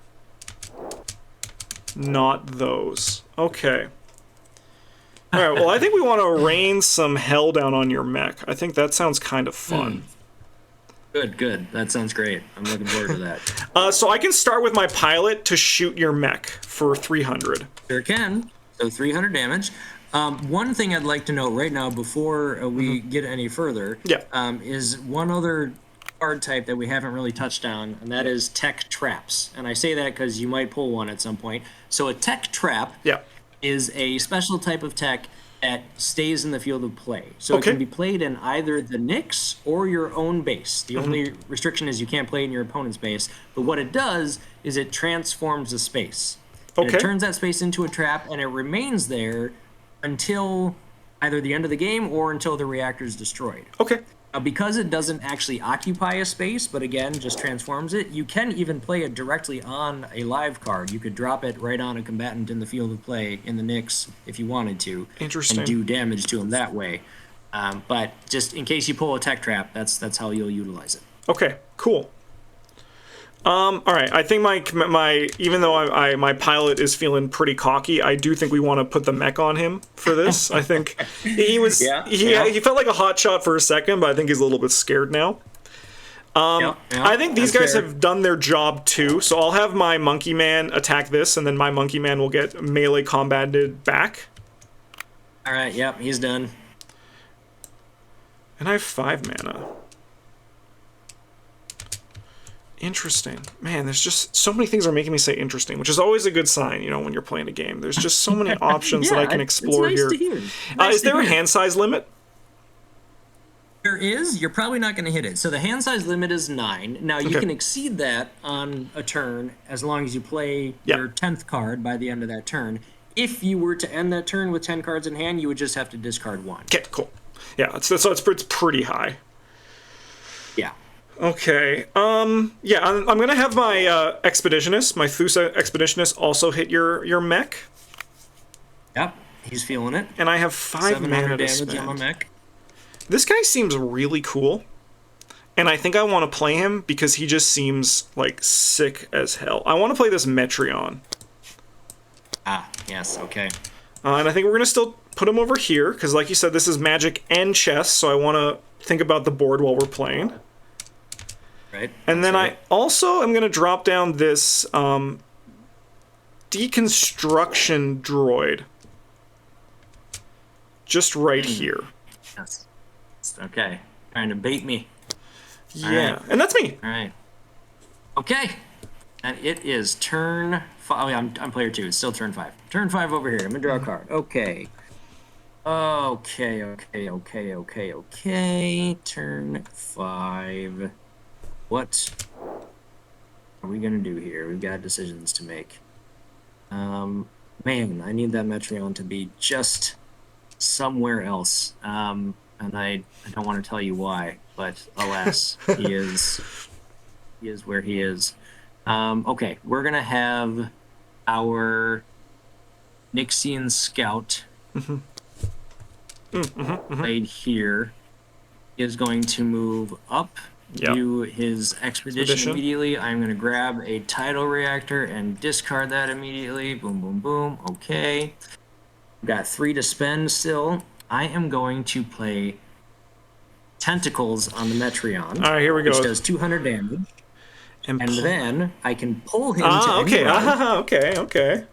not those. Okay. All right, well, I think we want to rain some hell down on your mech. I think that sounds kind of fun. Good. That sounds great. I'm looking forward to that. So I can start with my pilot to shoot your mech for 300. Sure can. So 300 damage. One thing I'd like to note right now before we get any further is one other card type that we haven't really touched on, and that is tech traps. And I say that because you might pull one at some point. So a tech trap is a special type of tech that stays in the field of play. So it can be played in either the Nyx or your own base. The only restriction is you can't play in your opponent's base. But what it does is it transforms the space. And it turns that space into a trap, and it remains there until either the end of the game or until the reactor is destroyed. Okay. Now, because it doesn't actually occupy a space, but again, just transforms it, you can even play it directly on a live card. You could drop it right on a combatant in the field of play in the Nyx if you wanted to. Interesting. And do damage to him that way. But just in case you pull a tech trap, that's how you'll utilize it. Okay, cool. All right, I think my even though my pilot is feeling pretty cocky, I do think we want to put the mech on him for this. I think he was he felt like a hot shot for a second, but I think he's a little bit scared now. I think these guys have done their job too, so I'll have my monkey man attack this, and then my monkey man will get melee combated back. All right, yep, he's done. And I have 5 mana. Interesting. Man, there's just so many things are making me say interesting, which is always a good sign, you know, when you're playing a game. There's just so many options that I can explore it's nice here. To hear. Nice is there a hand size limit? There is. You're probably not going to hit it. So the hand size limit is 9. Now, you can exceed that on a turn as long as you play your 10th card by the end of that turn. If you were to end that turn with 10 cards in hand, you would just have to discard 1. Okay, cool. Yeah, so it's pretty high. Yeah. Okay. I'm gonna have my expeditionist, my Thusa expeditionist, also hit your mech. Yep, he's feeling it. And I have 5 mana to spend. On my mech. This guy seems really cool, and I think I want to play him because he just seems like sick as hell. I want to play this Metreon. Ah, yes. Okay. And I think we're gonna still put him over here because, like you said, this is magic and chess, so I want to think about the board while we're playing. Right. And then I also am going to drop down this deconstruction droid. Just right here. Yes. Okay. Trying to bait me. Yeah, right. And that's me. All right. Okay. And it is turn 5. Oh, yeah, I'm player 2. It's still turn 5. Turn 5 over here. I'm gonna draw a card. Okay. Okay. Turn 5. What are we gonna do here? We've got decisions to make. Man, I need that Metreon to be just somewhere else. And I don't want to tell you why, but alas, he is where he is. Okay, we're gonna have our Nixian scout played here. Is going to move up, do his expedition immediately. I'm gonna grab a tidal reactor and discard that immediately. Boom, boom, boom. Okay. Got 3 to spend still. I am going to play Tentacles on the Metreon. All right, here we go. Which does 200 damage. And then I can pull him to okay. any Okay.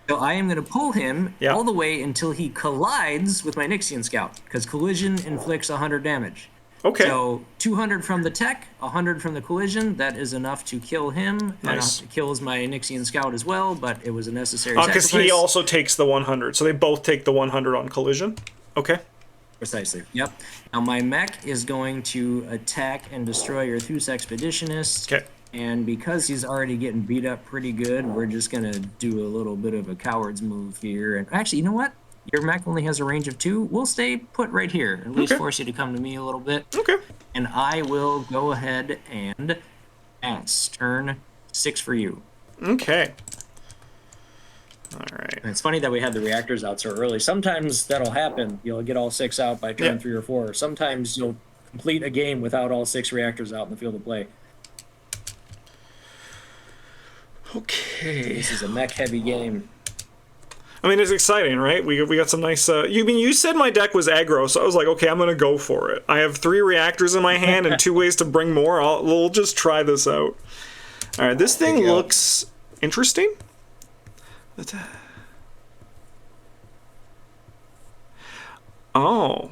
So I am going to pull him all the way until he collides with my Nixian Scout, because collision inflicts 100 damage. Okay. So 200 from the tech, 100 from the collision. That is enough to kill him. Nice. And it kills my Nixian Scout as well, but it was a necessary sacrifice. Because he also takes the 100, so they both take the 100 on collision. Okay. Precisely. Yep. Now my mech is going to attack and destroy your Thus Expeditionist. Okay. And because he's already getting beat up pretty good, we're just going to do a little bit of a coward's move here. And actually, you know what? Your mech only has a range of 2. We'll stay put right here. At least force you to come to me a little bit. Okay. And I will go ahead and pass. Turn 6 for you. Okay. All right. And it's funny that we had the reactors out so early. Sometimes that'll happen. You'll get all 6 out by turn 3 or 4. Sometimes you'll complete a game without all 6 reactors out in the field of play. Okay. This is a mech-heavy game. I mean, it's exciting, right? We got some nice... you said my deck was aggro, so I was like, okay, I'm going to go for it. I have 3 reactors in my hand and 2 ways to bring more. We'll just try this out. All right, this thing looks interesting. Oh.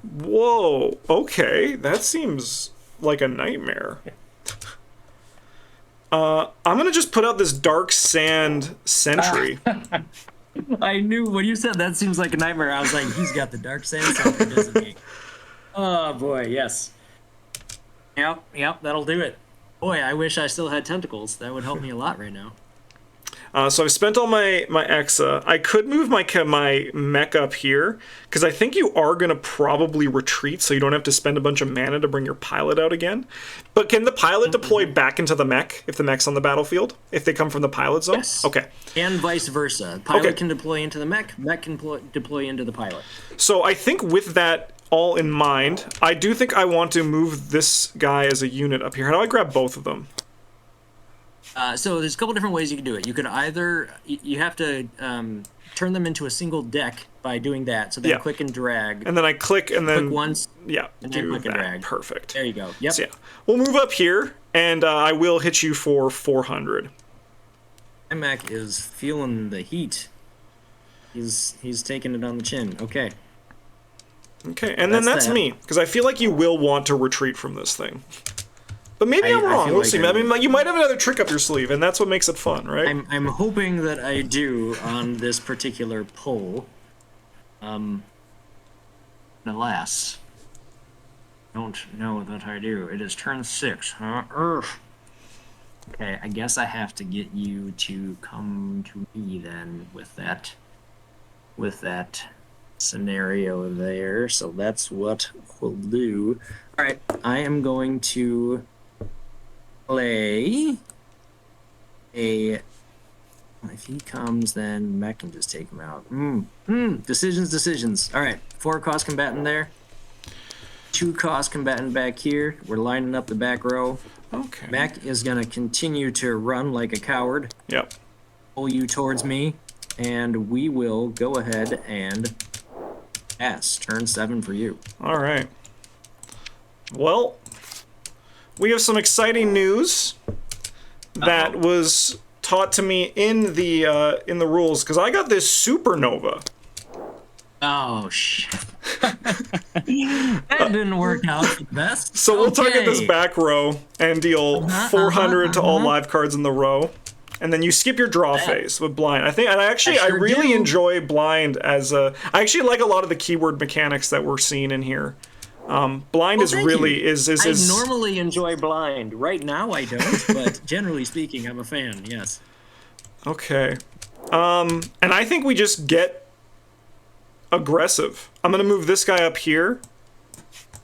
Whoa. Okay, that seems like a nightmare. I'm gonna just put out this Dark Sand Sentry. I knew when you said that seems like a nightmare. I was like, he's got the Dark Sand Sentry, doesn't he? Oh boy, yes. Yep, that'll do it. Boy, I wish I still had tentacles. That would help me a lot right now. So I've spent all my Exa. I could move my mech up here, because I think you are going to probably retreat, so you don't have to spend a bunch of mana to bring your pilot out again. But can the pilot deploy back into the mech if the mech's on the battlefield? If they come from the pilot zone? Yes. Okay. And vice versa. Pilot can deploy into the mech can deploy into the pilot. So I think with that all in mind, I do think I want to move this guy as a unit up here. How do I grab both of them? So there's a couple different ways you can do it. You could either you have to turn them into a single deck by doing that. So then click and drag. And then I click and then click once. Yeah, and then click and drag. Perfect. There you go. Yep. So yeah, we'll move up here, and I will hit you for 400. My mech is feeling the heat. He's taking it on the chin. Okay. Okay, and then that's me, because I feel like you will want to retreat from this thing. But maybe I'm wrong. We'll see. I mean, you might have another trick up your sleeve, and that's what makes it fun, right? I'm hoping that I do on this particular poll. Alas, don't know that I do. It is turn 6. Okay, I guess I have to get you to come to me then with that scenario there. So that's what we'll do. All right, I am going to play a... If he comes, then Mech can just take him out. Decisions. All right, 4 cost combatant there. 2 cost combatant back here. We're lining up the back row. Okay. Mech is going to continue to run like a coward. Yep. Pull you towards me, and we will go ahead and pass. Turn 7 for you. All right. Well, we have some exciting news that was taught to me in the rules, because I got this supernova. Oh, shit. That didn't work out the best. So we'll target this back row and deal 400 to all live cards in the row. And then you skip your draw phase with blind. I really enjoy blind as a. I actually like a lot of the keyword mechanics that we're seeing in here. Blind is really is. I normally enjoy blind. Right now I don't, but generally speaking, I'm a fan. Yes. Okay. And I think we just get aggressive. I'm gonna move this guy up here,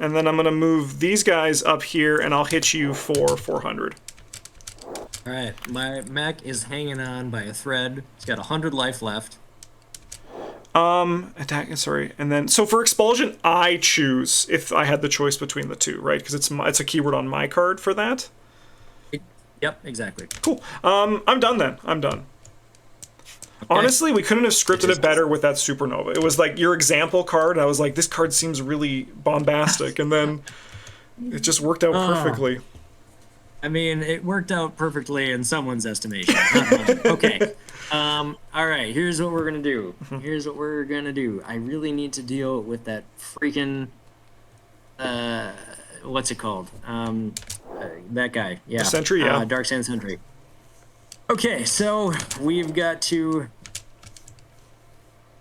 and then I'm gonna move these guys up here, and I'll hit you for 400. All right, my mech is hanging on by a thread. It's got 100 life left. Attack. Sorry, and then so for expulsion, I choose if I had the choice between the two, right? Because it's a keyword on my card for that. Yep, exactly. Cool. I'm done then. I'm done. Okay. Honestly, we couldn't have scripted it better with that supernova. It was like your example card. I was like, this card seems really bombastic, and then it just worked out perfectly. I mean, it worked out perfectly in someone's estimation. Okay. All right, here's what we're going to do. I really need to deal with that freaking... what's it called? That guy. Yeah. The Sentry, yeah. Dark Sand Sentry. Okay, so we've got to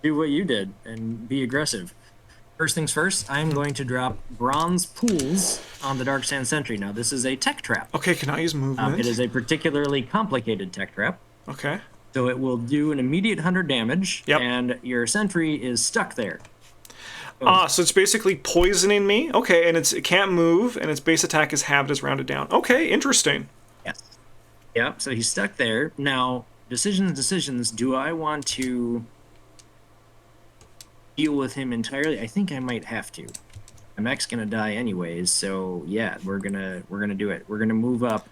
do what you did and be aggressive. First things first, I'm going to drop bronze pools on the Dark Sand Sentry. Now, this is a tech trap. Okay, can I use movement? It is a particularly complicated tech trap. Okay. So it will do an immediate 100 damage, yep. And your sentry is stuck there. So it's basically poisoning me. Okay, and it can't move, and its base attack is halved as rounded down. Okay, interesting. Yes. Yep, so he's stuck there. Now, decisions. Do I want to deal with him entirely? I think I might have to. My mech's gonna die anyways, so yeah, we're gonna do it. We're gonna move up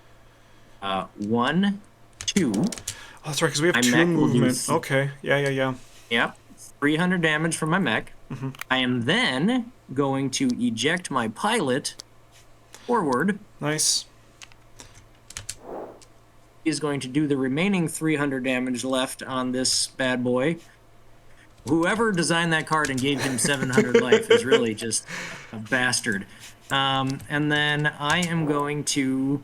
1, 2. Oh, that's right, because we have 2 movement. Okay, yeah. Yep, 300 damage from my mech. Mm-hmm. I am then going to eject my pilot forward. Nice. He's going to do the remaining 300 damage left on this bad boy. Whoever designed that card and gave him 700 life is really just a bastard. And then I am going to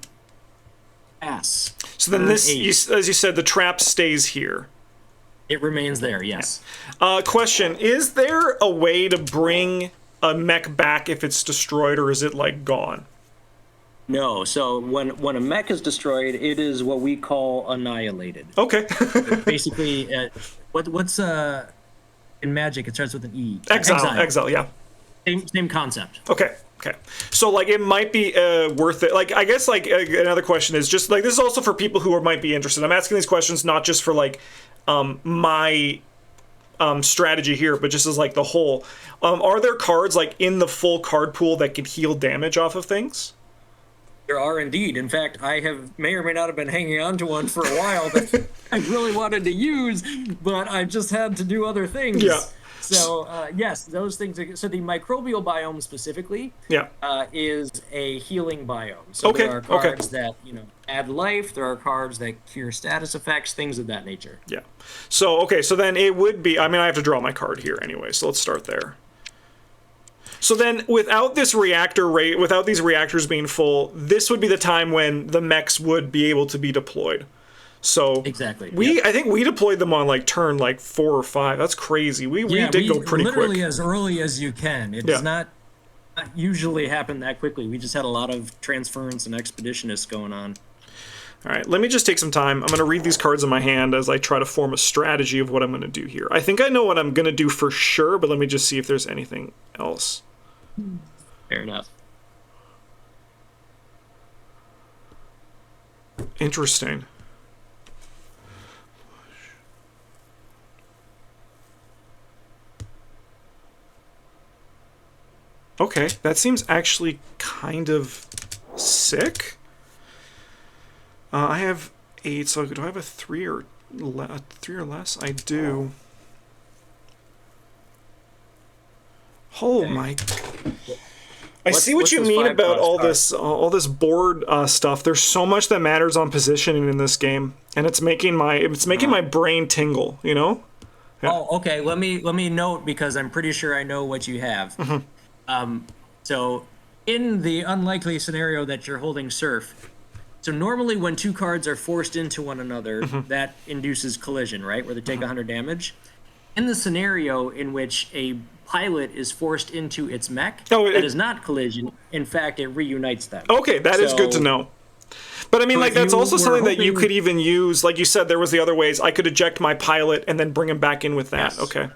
pass. So then this, as you said, the trap stays here. It remains there, yes. Question, is there a way to bring a mech back if it's destroyed, or is it, like, gone? No, so when a mech is destroyed, it is what we call annihilated. Okay. Basically, what's... in Magic, it starts with an E. Exile, yeah. Same concept. Okay. So, like, it might be worth it. Like, I guess, like, another question is just, like, this is also for people who might be interested. I'm asking these questions not just for, like, my strategy here, but just as, like, the whole. Are there cards, like, in the full card pool that can heal damage off of things? There are indeed. In fact, I may or may not have been hanging on to one for a while that I really wanted to use, but I just had to do other things. Yeah. So, yes, those things. So the microbial biome specifically is a healing biome. So there are cards that, add life. There are cards that cure status effects, things of that nature. Yeah. So, so then it would be, I mean, I have to draw my card here anyway, so let's start there. So then, without this reactor rate, without these reactors being full, this would be the time when the mechs would be able to be deployed. So exactly, I think we deployed them on like turn 4 or 5. That's crazy. We did go pretty quick. Literally as early as you can. It does not usually happen that quickly. We just had a lot of transference and expeditionists going on. All right, let me just take some time. I'm going to read these cards in my hand as I try to form a strategy of what I'm going to do here. I think I know what I'm going to do for sure, but let me just see if there's anything else. Fair enough. Interesting. Okay, that seems actually kind of sick. I have 8, so do I have a 3 or less? I do. Oh my! I see what you mean about all this board stuff. There's so much that matters on positioning in this game. And it's making my brain tingle, you know? Yeah. Oh, okay. Let me note, because I'm pretty sure I know what you have. So in the unlikely scenario that you're holding Surf, so normally when two cards are forced into one another, that induces collision, right? Where they take 100 damage. In the scenario in which a pilot is forced into its mech, that is not collision. In fact, it reunites them. Okay, that is good to know. But I mean, like, that's also something that you could even use. Like you said, there was the other ways. I could eject my pilot and then bring him back in with that. Yes. Okay.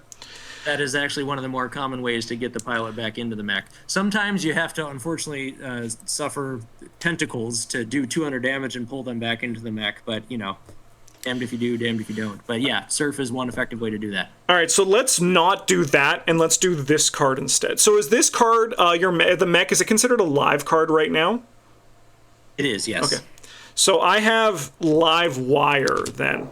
That is actually one of the more common ways to get the pilot back into the mech. Sometimes you have to, unfortunately, suffer tentacles to do 200 damage and pull them back into the mech. But, you know, damned if you do, damned if you don't. But yeah, Surf is one effective way to do that. All right, so let's not do that, and let's do this card instead. So is this card, the mech, is it considered a live card right now? It is, yes. Okay. So I have live wire then.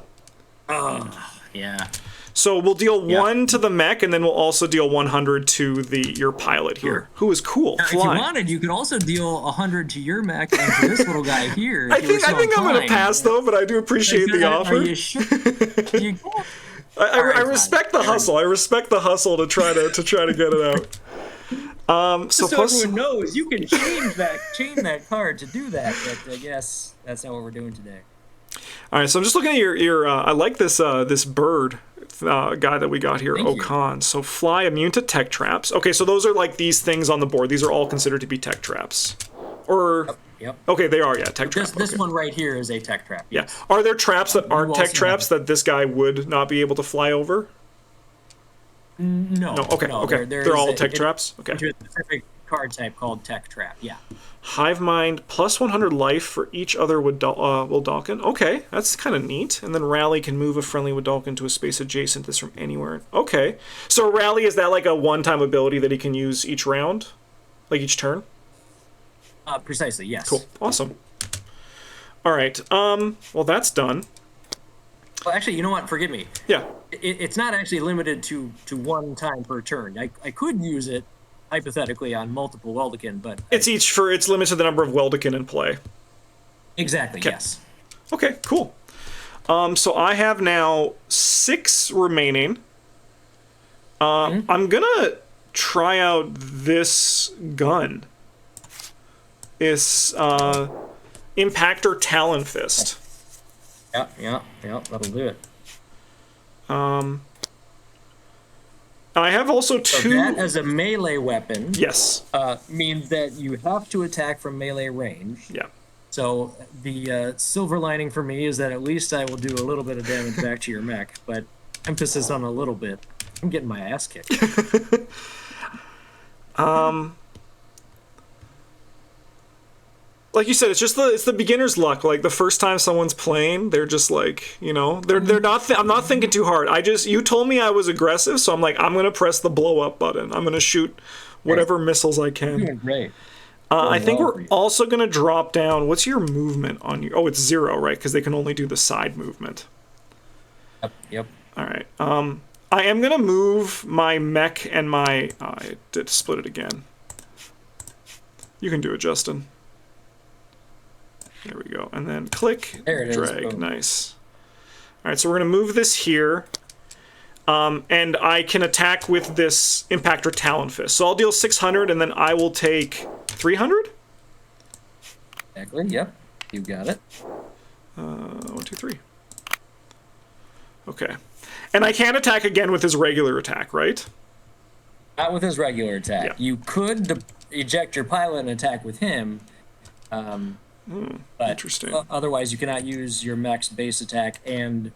Oh, yeah. So we'll deal 1 to the mech, and then we'll also deal 100 to your pilot here, who is cool. Now, if you wanted, you could also deal 100 to your mech and to this little guy here. I think I'm going to pass, though, but I do appreciate the offer. Are you sure? I respect the hustle. I respect the hustle to try to get it out. So everyone knows, you can chain that card to do that, but I guess that's not what we're doing today. All right, so I'm just looking at your I like this this bird guy that we got here, Okan. So fly, immune to tech traps. Okay, so those are like these things on the board. These are all considered to be tech traps. Or Yep. Okay, they are, yeah, tech traps. This one right here is a tech trap. Yes. Yeah. Are there traps that aren't tech traps that this guy would not be able to fly over? No. Okay. No, okay. They're all tech traps. Okay. To a specific card type called tech trap. Yeah. Hive mind plus 100 life for each other Wildalkin. Okay, that's kind of neat. And then rally can move a friendly Wildalkin to a space adjacent to this from anywhere. Okay. So rally, is that like a one-time ability that he can use each round, like each turn? Precisely. Yes. Cool. Awesome. All right. Well, that's done. Well, actually, you know what? Forgive me. Yeah. It's not actually limited to one time per turn. I could use it hypothetically on multiple Weldikin, but it's limited to the number of Weldikin in play. Exactly. Okay. Yes. Okay. Cool. So I have now 6 remaining. I'm gonna try out this gun. It's Impactor Talon Fist. Yeah, that'll do it. I have also 2... So that as a melee weapon... Yes. ...means that you have to attack from melee range. Yeah. So the silver lining for me is that at least I will do a little bit of damage back to your mech, but emphasis on a little bit. I'm getting my ass kicked. Like you said, it's the beginner's luck. Like the first time someone's playing, they're just like, you know, they're not. I'm not thinking too hard. You told me I was aggressive, so I'm like, I'm gonna press the blow up button. I'm gonna shoot whatever missiles I can. You're doing great. I think we're also gonna drop down. What's your movement on you? Oh, it's 0, right? Because they can only do the side movement. Yep. All right. I am gonna move my mech and my. I did split it again. You can do it, Justin. There we go. And then click, drag. Boom. Nice. All right, so we're going to move this here. And I can attack with this Impactor Talon Fist. So I'll deal 600, and then I will take 300? Exactly, yep. You got it. 1, 2, 3. Okay. And I can't attack again with his regular attack, right? Not with his regular attack. Yeah. You could eject your pilot and attack with him. But interesting. Otherwise, you cannot use your mech's base attack and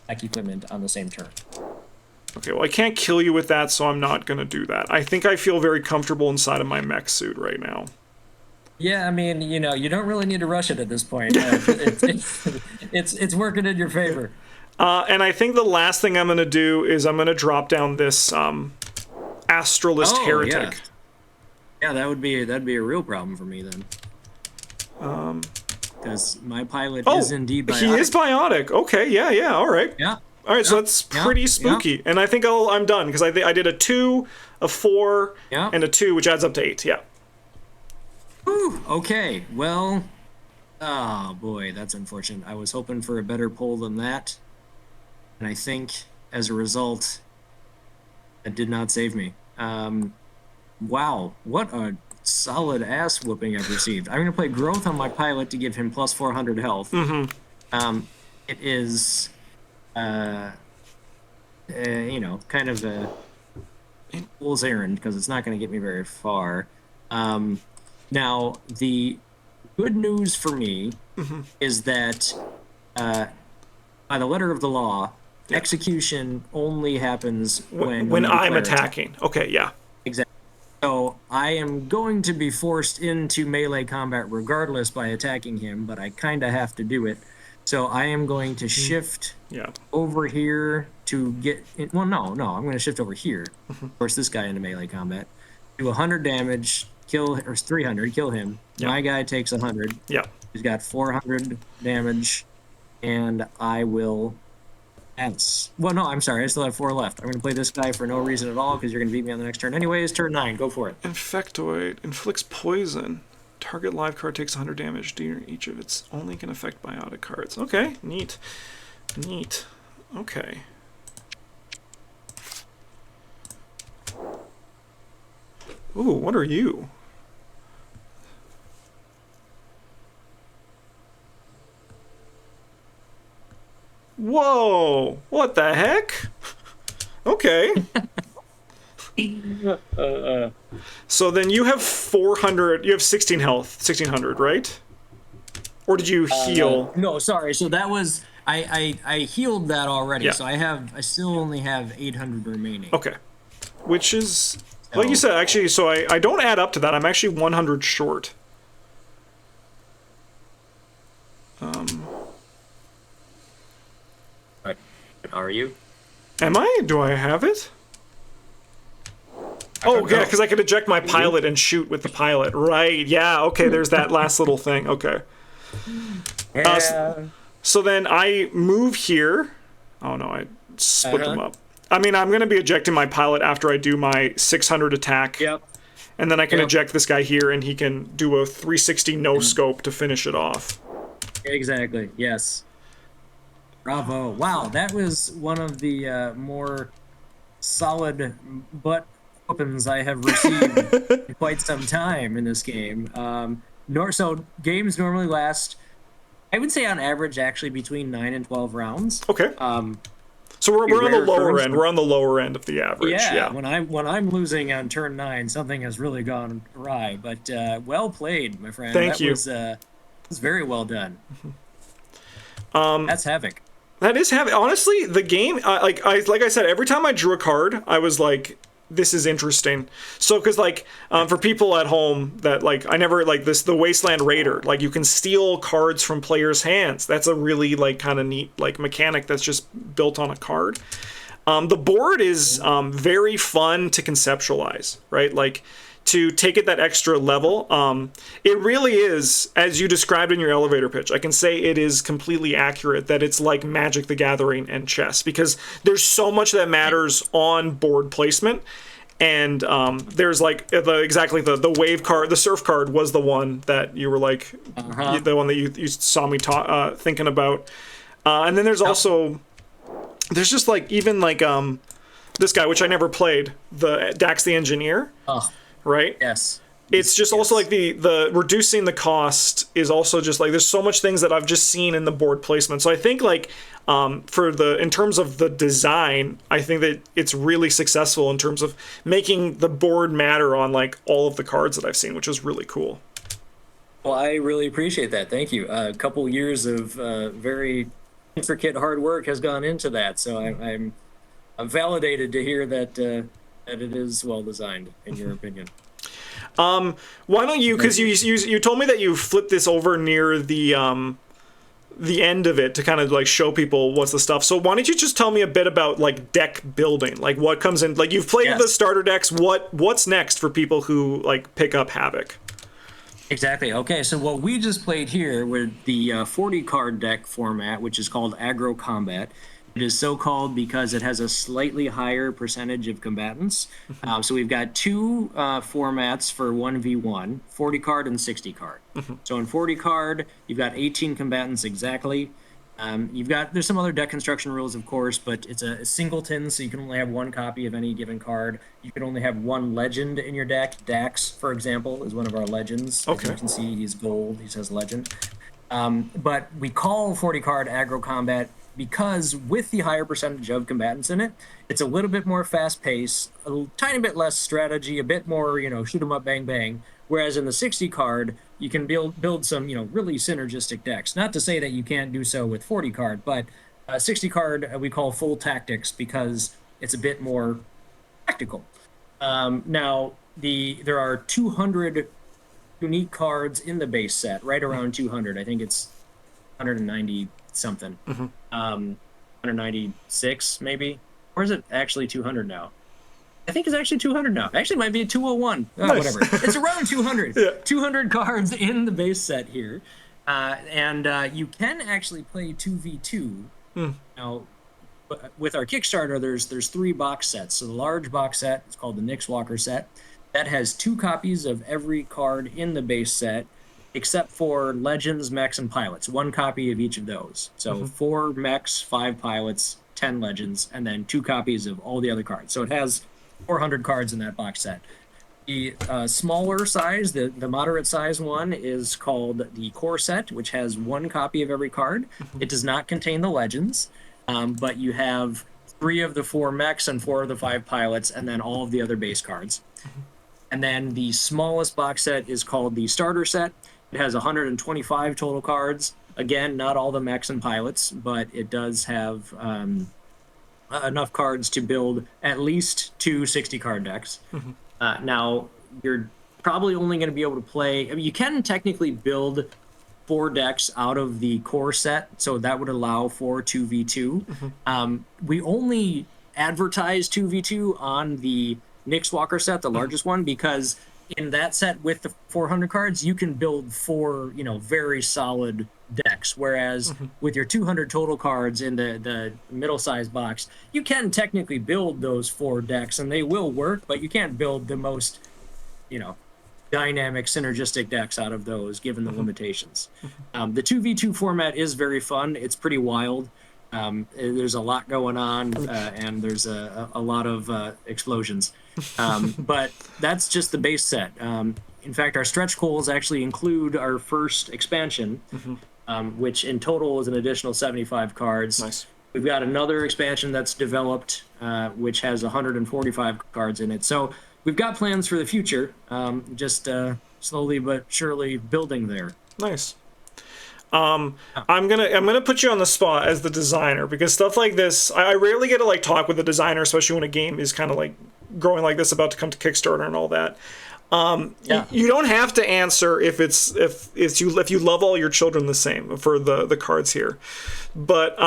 mech equipment on the same turn. Okay, well, I can't kill you with that, so I'm not going to do that. I think I feel very comfortable inside of my mech suit right now. Yeah, I mean, you know, you don't really need to rush it at this point. It's working in your favor. And I think the last thing I'm going to do is I'm going to drop down this Astralist Heretic. Yeah, that'd be a real problem for me then. Because my pilot is indeed biotic. He is biotic. Okay, yeah, all right. Yeah. All right, so that's pretty spooky. And I think I'm done, because I did a 2, a 4, and a 2, which adds up to 8, yeah. Whew, okay, well, Oh boy, that's unfortunate. I was hoping for a better pull than that, and I think as a result, it did not save me. Wow, what a solid ass whooping I've received. I'm gonna play growth on my pilot to give him plus 400 health. It is, uh, kind of a fool's errand because it's not going to get me very far. Now, the good news for me is that by the letter of the law, execution only happens when I'm declare attacking. Okay, yeah. exactly. So I am going to be forced into melee combat regardless by attacking him, but I kind of have to do it. So I am going to shift Yeah. over here to get in, well, no, I'm going to shift over here. Force this guy into melee combat. Do 100 damage, kill, or 300, kill him. Yeah. My guy takes 100. Yeah. He's got 400 damage, and I will pass. Well, no, I'm sorry. I still have 4 left. I'm going to play this guy for no reason at all because you're going to beat me on the next turn anyways. Turn 9. Go for it. Infectoid inflicts poison. Target live card takes 100 damage. Each of its only can affect biotic cards. Okay, neat. Neat. Okay. Ooh, what are you? Whoa! What the heck? Okay. So then you have 400, you have 16 health, 1600, right? Or did you heal? No, sorry. So that was I healed that already. Yeah. So I still only have 800 remaining. Okay. Which is, like you said, actually, so I don't add up to that. I'm actually 100 short. Are you? Am I? Do I have it? Oh, yeah, because I could eject my pilot and shoot with the pilot. Right, yeah, okay, there's that last little thing. Okay. So then I move here. Oh, no, I split them up. I mean, I'm going to be ejecting my pilot after I do my 600 attack. Yep. And then I can eject this guy here, and he can do a 360 no-scope to finish it off. Exactly, yes. Bravo. Wow, that was one of the more solid butt weapons I have received in quite some time in this game. So games normally last, I would say on average, actually between 9 and 12 rounds. Okay. So we're on the lower end. We're on the lower end of the average. Yeah. When I'm losing on turn 9, something has really gone awry. But well played, my friend. Thank you. That was very well done. That's HAVOC. That is HAVOC. Honestly, the game, like I said, every time I drew a card, I was like, this is interesting. So, because for people at home that I never the Wasteland Raider, you can steal cards from players' hands. That's a really kind of neat mechanic that's just built on a card. The board is very fun to conceptualize, right? To take it that extra level. It really is, as you described in your elevator pitch, I can say it is completely accurate that it's like Magic the Gathering and chess, because there's so much that matters on board placement. And there's the wave card, the surf card was the one that you were the one that you saw me thinking about. And then there's also, there's just even this guy, which I never played, the Dax the Engineer. Oh. Right? Yes. It's just also the reducing the cost is also just there's so much things that I've just seen in the board placement. So I think in terms of the design, I think that it's really successful in terms of making the board matter on all of the cards that I've seen, which is really cool. Well, I really appreciate that. Thank you. A couple years of very intricate hard work has gone into that. So I'm validated to hear that it is well designed, in your opinion. Why don't you? Because you told me that you flipped this over near the end of it to kind of show people what's the stuff. So why don't you just tell me a bit about deck building, what comes in? You've played the starter decks. What's next for people who pick up HAVOC? Exactly. Okay, so what we just played here with the 40 card deck format, which is called Aggro Combat. It is so called because it has a slightly higher percentage of combatants. So we've got two formats for 1v1, 40 card and 60 card. So in 40 card, you've got 18 combatants exactly. There's some other deck construction rules, of course, but it's a singleton, so you can only have one copy of any given card. You can only have one legend in your deck. Dax, for example, is one of our legends. Okay. As you can see, he's gold. He says legend. But we call 40 card aggro combat because with the higher percentage of combatants in it, it's a little bit more fast paced, a tiny bit less strategy, a bit more, shoot 'em up, bang, bang. Whereas in the 60 card, you can build some, really synergistic decks. Not to say that you can't do so with 40 card, but 60 card we call full tactics because it's a bit more tactical. Now, there are 200 unique cards in the base set, right around 200. I think it's 190 something. 196 maybe. Or is it actually 200 now? I think it's actually 200 now. Actually, it might be a 201. Nice. Whatever. It's around 200. Yeah. 200 cards in the base set here. And you can actually play 2v2. Now, with our Kickstarter, there's 3 box sets. So the large box set is called the Nyx Walker set. That has 2 copies of every card in the base set, except for Legends, Mechs, and Pilots. 1 copy of each of those. So 4 Mechs, 5 Pilots, 10 Legends, and then 2 copies of all the other cards. So it has 400 cards in that box set. The smaller size, the moderate size one, is called the Core set, which has 1 copy of every card. It does not contain the Legends, but you have 3 of the 4 Mechs and 4 of the 5 Pilots, and then all of the other base cards. And then the smallest box set is called the Starter set. It has 125 total cards. Again, not all the Mechs and Pilots, but it does have enough cards to build at least 2 60-card decks. Now, you're probably only going to be able to play... you can technically build 4 decks out of the core set, so that would allow for 2v2. We only advertise 2v2 on the Nyx Walker set, the largest one, because in that set with the 400 cards, you can build 4, very solid decks. Whereas with your 200 total cards in the middle-sized box, you can technically build those 4 decks, and they will work, but you can't build the most, dynamic, synergistic decks out of those, given the limitations. The 2v2 format is very fun. It's pretty wild. There's a lot going on, and there's a lot of explosions. But that's just the base set. In fact, our stretch goals actually include our first expansion, which in total is an additional 75 cards. Nice. We've got another expansion that's developed, which has 145 cards in it. So we've got plans for the future, just slowly but surely building there. Nice. I'm gonna put you on the spot as the designer, because stuff like this, I rarely get to talk with a designer, especially when a game is kind of growing like this, about to come to Kickstarter and all that. You don't have to answer if you love all your children the same for the cards here, but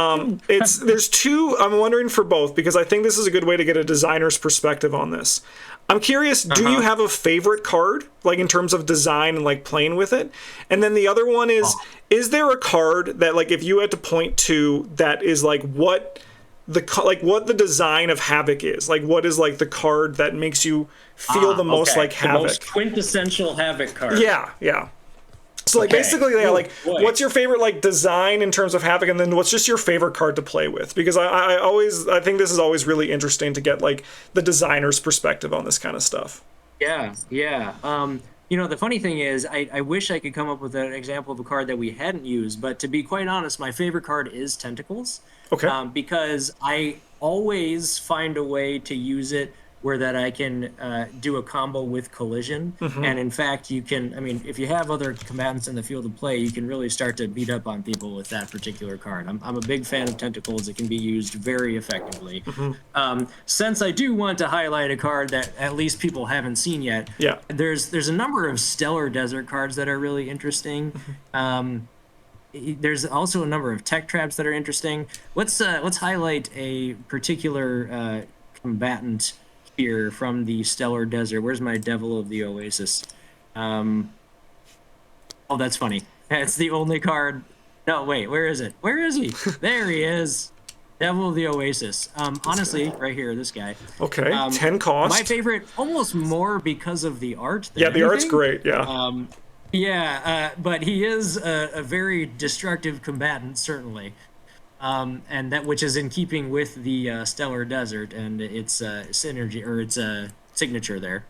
there's 2. I'm wondering for both, because I think this is a good way to get a designer's perspective on this. I'm curious, do you have a favorite card, in terms of design and playing with it? And then the other one is there a card that if you had to point to that is what the design of HAVOC is? What is the card that makes you feel the most like HAVOC? The most quintessential HAVOC card. Yeah. So basically, what's your favorite design in terms of HAVOC, and then what's just your favorite card to play with? Because I think this is always really interesting to get the designer's perspective on this kind of stuff. Yeah. The funny thing is, I wish I could come up with an example of a card that we hadn't used, but to be quite honest, my favorite card is Tentacles. Okay. Because I always find a way to use it where that I can do a combo with Collision. And in fact, you can, if you have other combatants in the field of play, you can really start to beat up on people with that particular card. I'm a big fan of Tentacles. It can be used very effectively. Since I do want to highlight a card that at least people haven't seen yet, there's a number of Stellar Desert cards that are really interesting. There's also a number of tech traps that are interesting. Let's highlight a particular combatant here from the Stellar Desert. Where's my Devil of the Oasis? Oh, that's funny. It's the only card. No, wait, where is it? Where is he? There he is. Devil of the Oasis. Honestly, right here, this guy. Okay, 10 cost. My favorite, almost more because of the art. Yeah, the art's great. Yeah. But he is a very destructive combatant, certainly, and that which is in keeping with the Stellar Desert and its synergy or its signature there.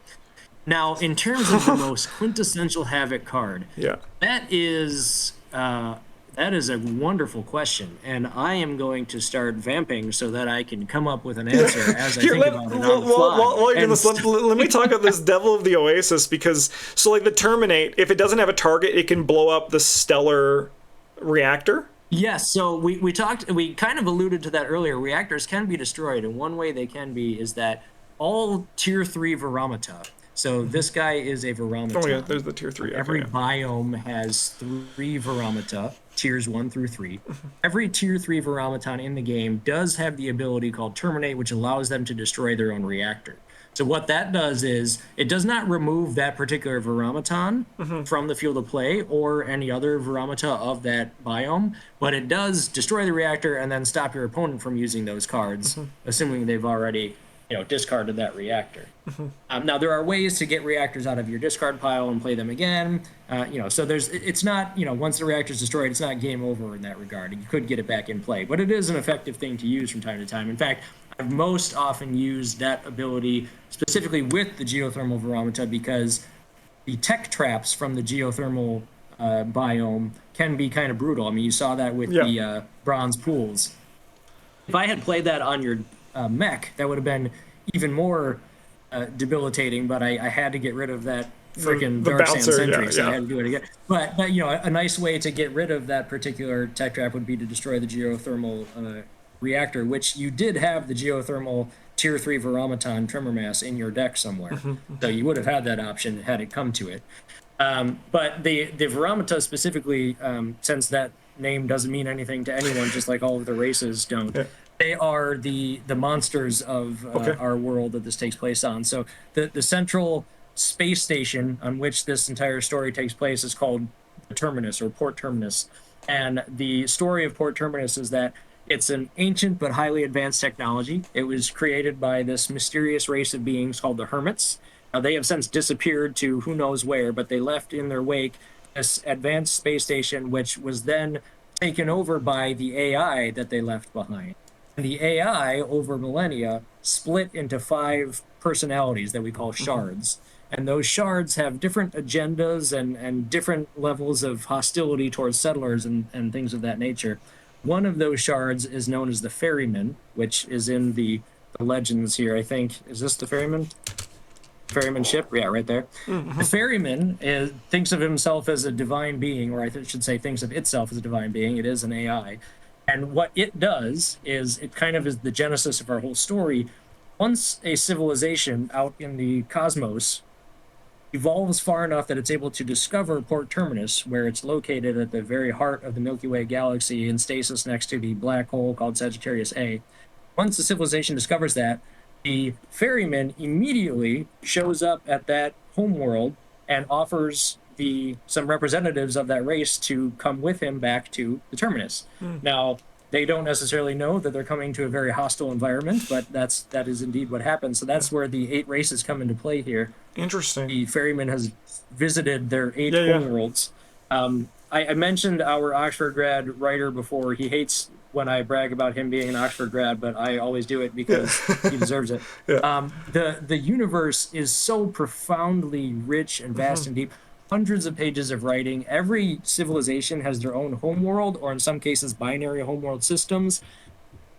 Now, in terms of the most quintessential Havoc card, Yeah. that is a wonderful question, and I am going to start vamping so that I can come up with an answer as I think about it on the fly. While you're doing this, let me talk about this Devil of the Oasis, because so like the Terminate, if it doesn't have a target, it can blow up the Stellar reactor. Yes, so we kind of alluded to that earlier. Reactors can be destroyed, and one way they can be is that all tier 3 Viromata. So this guy is a Viromata. Oh yeah, there's the tier 3. Every biome has 3 Viromata, tiers 1 through 3. Every tier 3 Viromatan in the game does have the ability called Terminate, which allows them to destroy their own reactor. So what that does is it does not remove that particular Viromatan from the field of play or any other Viromata of that biome, but it does destroy the reactor and then stop your opponent from using those cards, assuming they've already discarded that reactor. Now there are ways to get reactors out of your discard pile and play them again. So it's not, once the reactor is destroyed, it's not game over in that regard. You could get it back in play, but it is an effective thing to use from time to time. In fact, I've most often used that ability specifically with the geothermal Viromata because the tech traps from the geothermal biome can be kind of brutal. I mean, you saw that with the bronze pools. If I had played that on your mech, that would have been even more debilitating, but I had to get rid of that freaking Dark Sand Sentry, so I had to do it again. But a nice way to get rid of that particular tech trap would be to destroy the geothermal reactor, which you did have the geothermal tier 3 Viromatan Tremor Mass in your deck somewhere. So you would have had that option had it come to it. But the Viromata specifically, since that name doesn't mean anything to anyone, just like all of the races don't, they are the monsters of our world that this takes place on. So the central space station on which this entire story takes place is called the Terminus, or Port Terminus. And the story of Port Terminus is that it's an ancient but highly advanced technology. It was created by this mysterious race of beings called the Hermits. Now, they have since disappeared to who knows where, but they left in their wake this advanced space station, which was then taken over by the AI that they left behind. And the AI, over millennia, split into 5 personalities that we call shards. And those shards have different agendas and different levels of hostility towards settlers and things of that nature. One of those shards is known as the Ferryman, which is in the legends here, I think. Is this the Ferryman? Ferryman ship? Yeah, right there. The Ferryman thinks of himself as a divine being, or I should say thinks of itself as a divine being. It is an AI. And what it does is it kind of is the genesis of our whole story. Once a civilization out in the cosmos evolves far enough that it's able to discover Port Terminus, where it's located at the very heart of the Milky Way galaxy in stasis next to the black hole called Sagittarius A. Once the civilization discovers that, the ferryman immediately shows up at that homeworld and offers some representatives of that race to come with him back to the Terminus. Now, they don't necessarily know that they're coming to a very hostile environment, but that is indeed what happens. So that's where the 8 races come into play here. Interesting. The ferryman has visited their 8 homeworlds. I mentioned our Oxford grad writer before. He hates when I brag about him being an Oxford grad, but I always do it because he deserves it. The universe is so profoundly rich and vast and deep. Hundreds of pages of writing. Every civilization has their own homeworld, or in some cases, binary homeworld systems.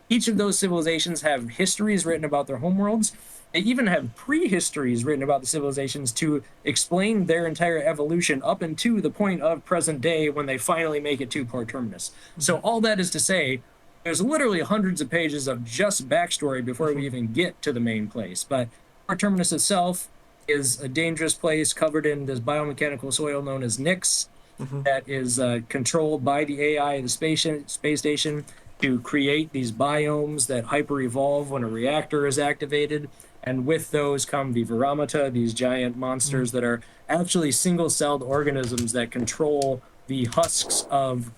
Each of those civilizations have histories written about their homeworlds. They even have prehistories written about the civilizations to explain their entire evolution up into the point of present day when they finally make it to Port Terminus. So all that is to say, there's literally hundreds of pages of just backstory before we even get to the main place. But Port Terminus itself is a dangerous place covered in this biomechanical soil known as Nyx that is controlled by the AI of the space station to create these biomes that hyper-evolve when a reactor is activated. And with those come the Viromata, these giant monsters that are actually single-celled organisms that control the husks of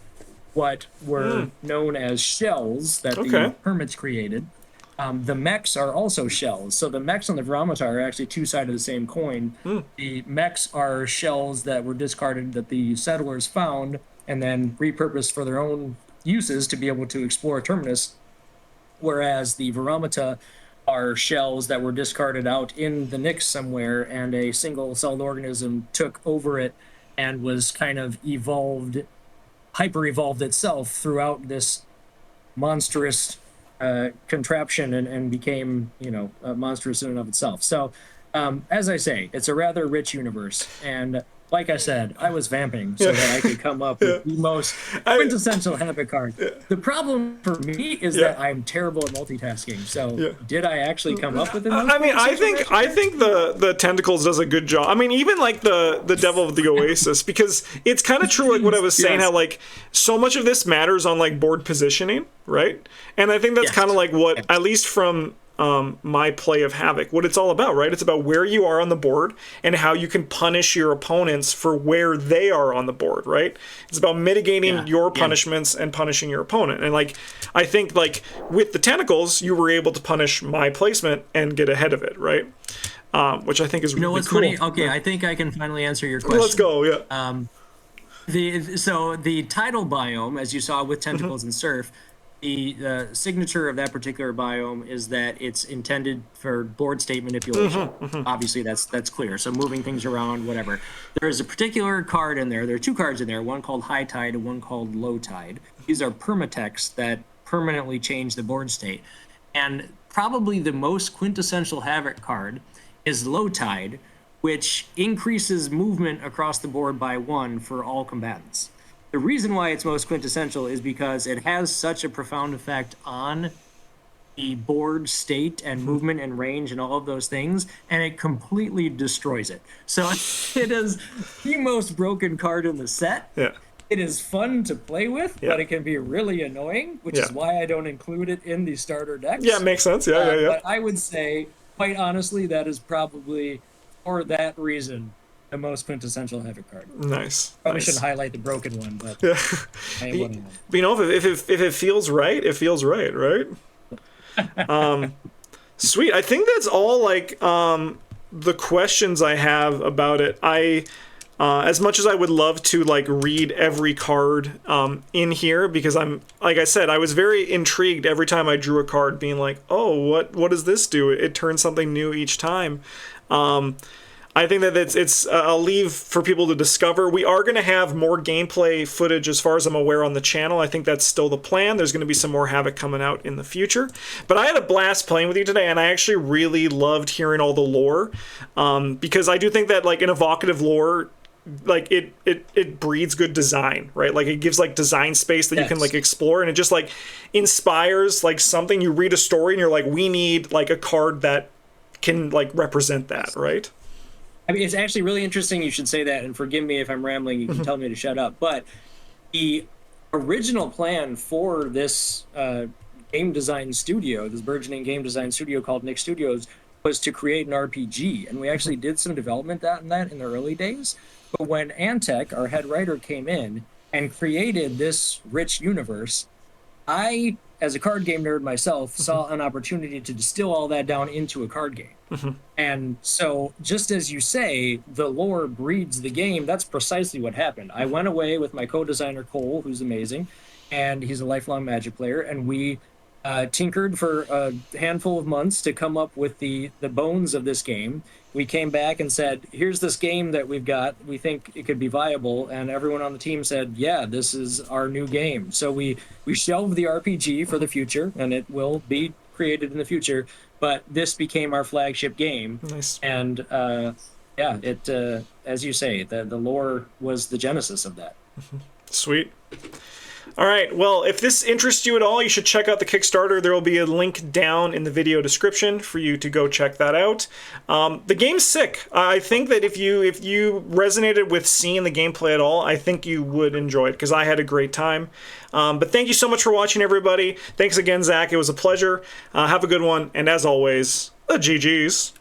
what were known as shells that the hermits created. The mechs are also shells. So the mechs and the Veramata are actually two sides of the same coin. The mechs are shells that were discarded that the settlers found and then repurposed for their own uses to be able to explore Terminus, whereas the Veramata are shells that were discarded out in the Nyx somewhere, and a single-celled organism took over it and was kind of evolved, hyper-evolved itself throughout this monstrous contraption and became, monstrous in and of itself. So, as I say, it's a rather rich universe, and like I said, I was vamping so that I could come up with the most quintessential HAVOC card. The problem for me is that I'm terrible at multitasking. So did I actually come up with it? I mean, I think the Tentacles does a good job. I mean, even like the Devil of the Oasis, because it's kind of true, like what I was saying, how like so much of this matters on like board positioning, right? And I think that's kind of like what, at least from my play of HAVOC, what it's all about, right? It's about where you are on the board and how you can punish your opponents for where they are on the board, right? It's about mitigating your punishments and punishing your opponent. And like, I think like with the Tentacles, you were able to punish my placement and get ahead of it, right? Which I think is really what's cool. funny? Okay, I think I can finally answer your question. Let's go, yeah. So the tidal biome, as you saw with Tentacles and Surf, the signature of that particular biome is that it's intended for board state manipulation. Obviously, that's clear. So moving things around, whatever. There is a particular card in there. There are two cards in there, one called High Tide and one called Low Tide. These are permatext that permanently change the board state. And probably the most quintessential HAVOC card is Low Tide, which increases movement across the board by 1 for all combatants. The reason why it's most quintessential is because it has such a profound effect on the board state and movement and range and all of those things, and it completely destroys it. So it is the most broken card in the set. It is fun to play with, but it can be really annoying, which is why I don't include it in the starter decks. Yeah, makes sense. But I would say, quite honestly, that is probably, for that reason, the most quintessential HAVOC card. Nice. Probably shouldn't highlight the broken one, but I am one of them. But, you know, if it feels right, it feels right, right? Sweet. I think that's all like the questions I have about it. As much as I would love to like read every card in here, because I'm, like I said, I was very intrigued every time I drew a card, being like, oh, what does this do? It turns something new each time. I think that it's I'll leave for people to discover. We are going to have more gameplay footage, as far as I'm aware, on the channel. I think that's still the plan. There's going to be some more HAVOC coming out in the future. But I had a blast playing with you today, and I actually really loved hearing all the lore, because I do think that like an evocative lore, like it breeds good design, right? Like it gives like design space that you can like explore, and it just like inspires like something. You read a story and you're like, we need like a card that can like represent that, right? I mean, it's actually really interesting you should say that, and forgive me if I'm rambling, you can tell me to shut up, but the original plan for this game design studio, this burgeoning game design studio called Nyx Studios, was to create an RPG, and we actually did some development in the early days. But when Antec, our head writer, came in and created this rich universe, I, as a card game nerd myself, saw an opportunity to distill all that down into a card game. And so, just as you say, the lore breeds the game, that's precisely what happened. I went away with my co-designer, Cole, who's amazing, and he's a lifelong Magic player, and we tinkered for a handful of months to come up with the bones of this game. We came back and said, here's this game that we've got. We think it could be viable. And everyone on the team said, yeah, this is our new game. So we shelved the RPG for the future, and it will be created in the future. But this became our flagship game. Nice. And it as you say, the lore was the genesis of that. Sweet. All right, well, if this interests you at all, you should check out the Kickstarter. There will be a link down in the video description for you to go check that out. The game's sick. I think that if you resonated with seeing the gameplay at all, I think you would enjoy it, because I had a great time. But thank you so much for watching, everybody. Thanks again, Zach. It was a pleasure. Have a good one, and as always, the GGs.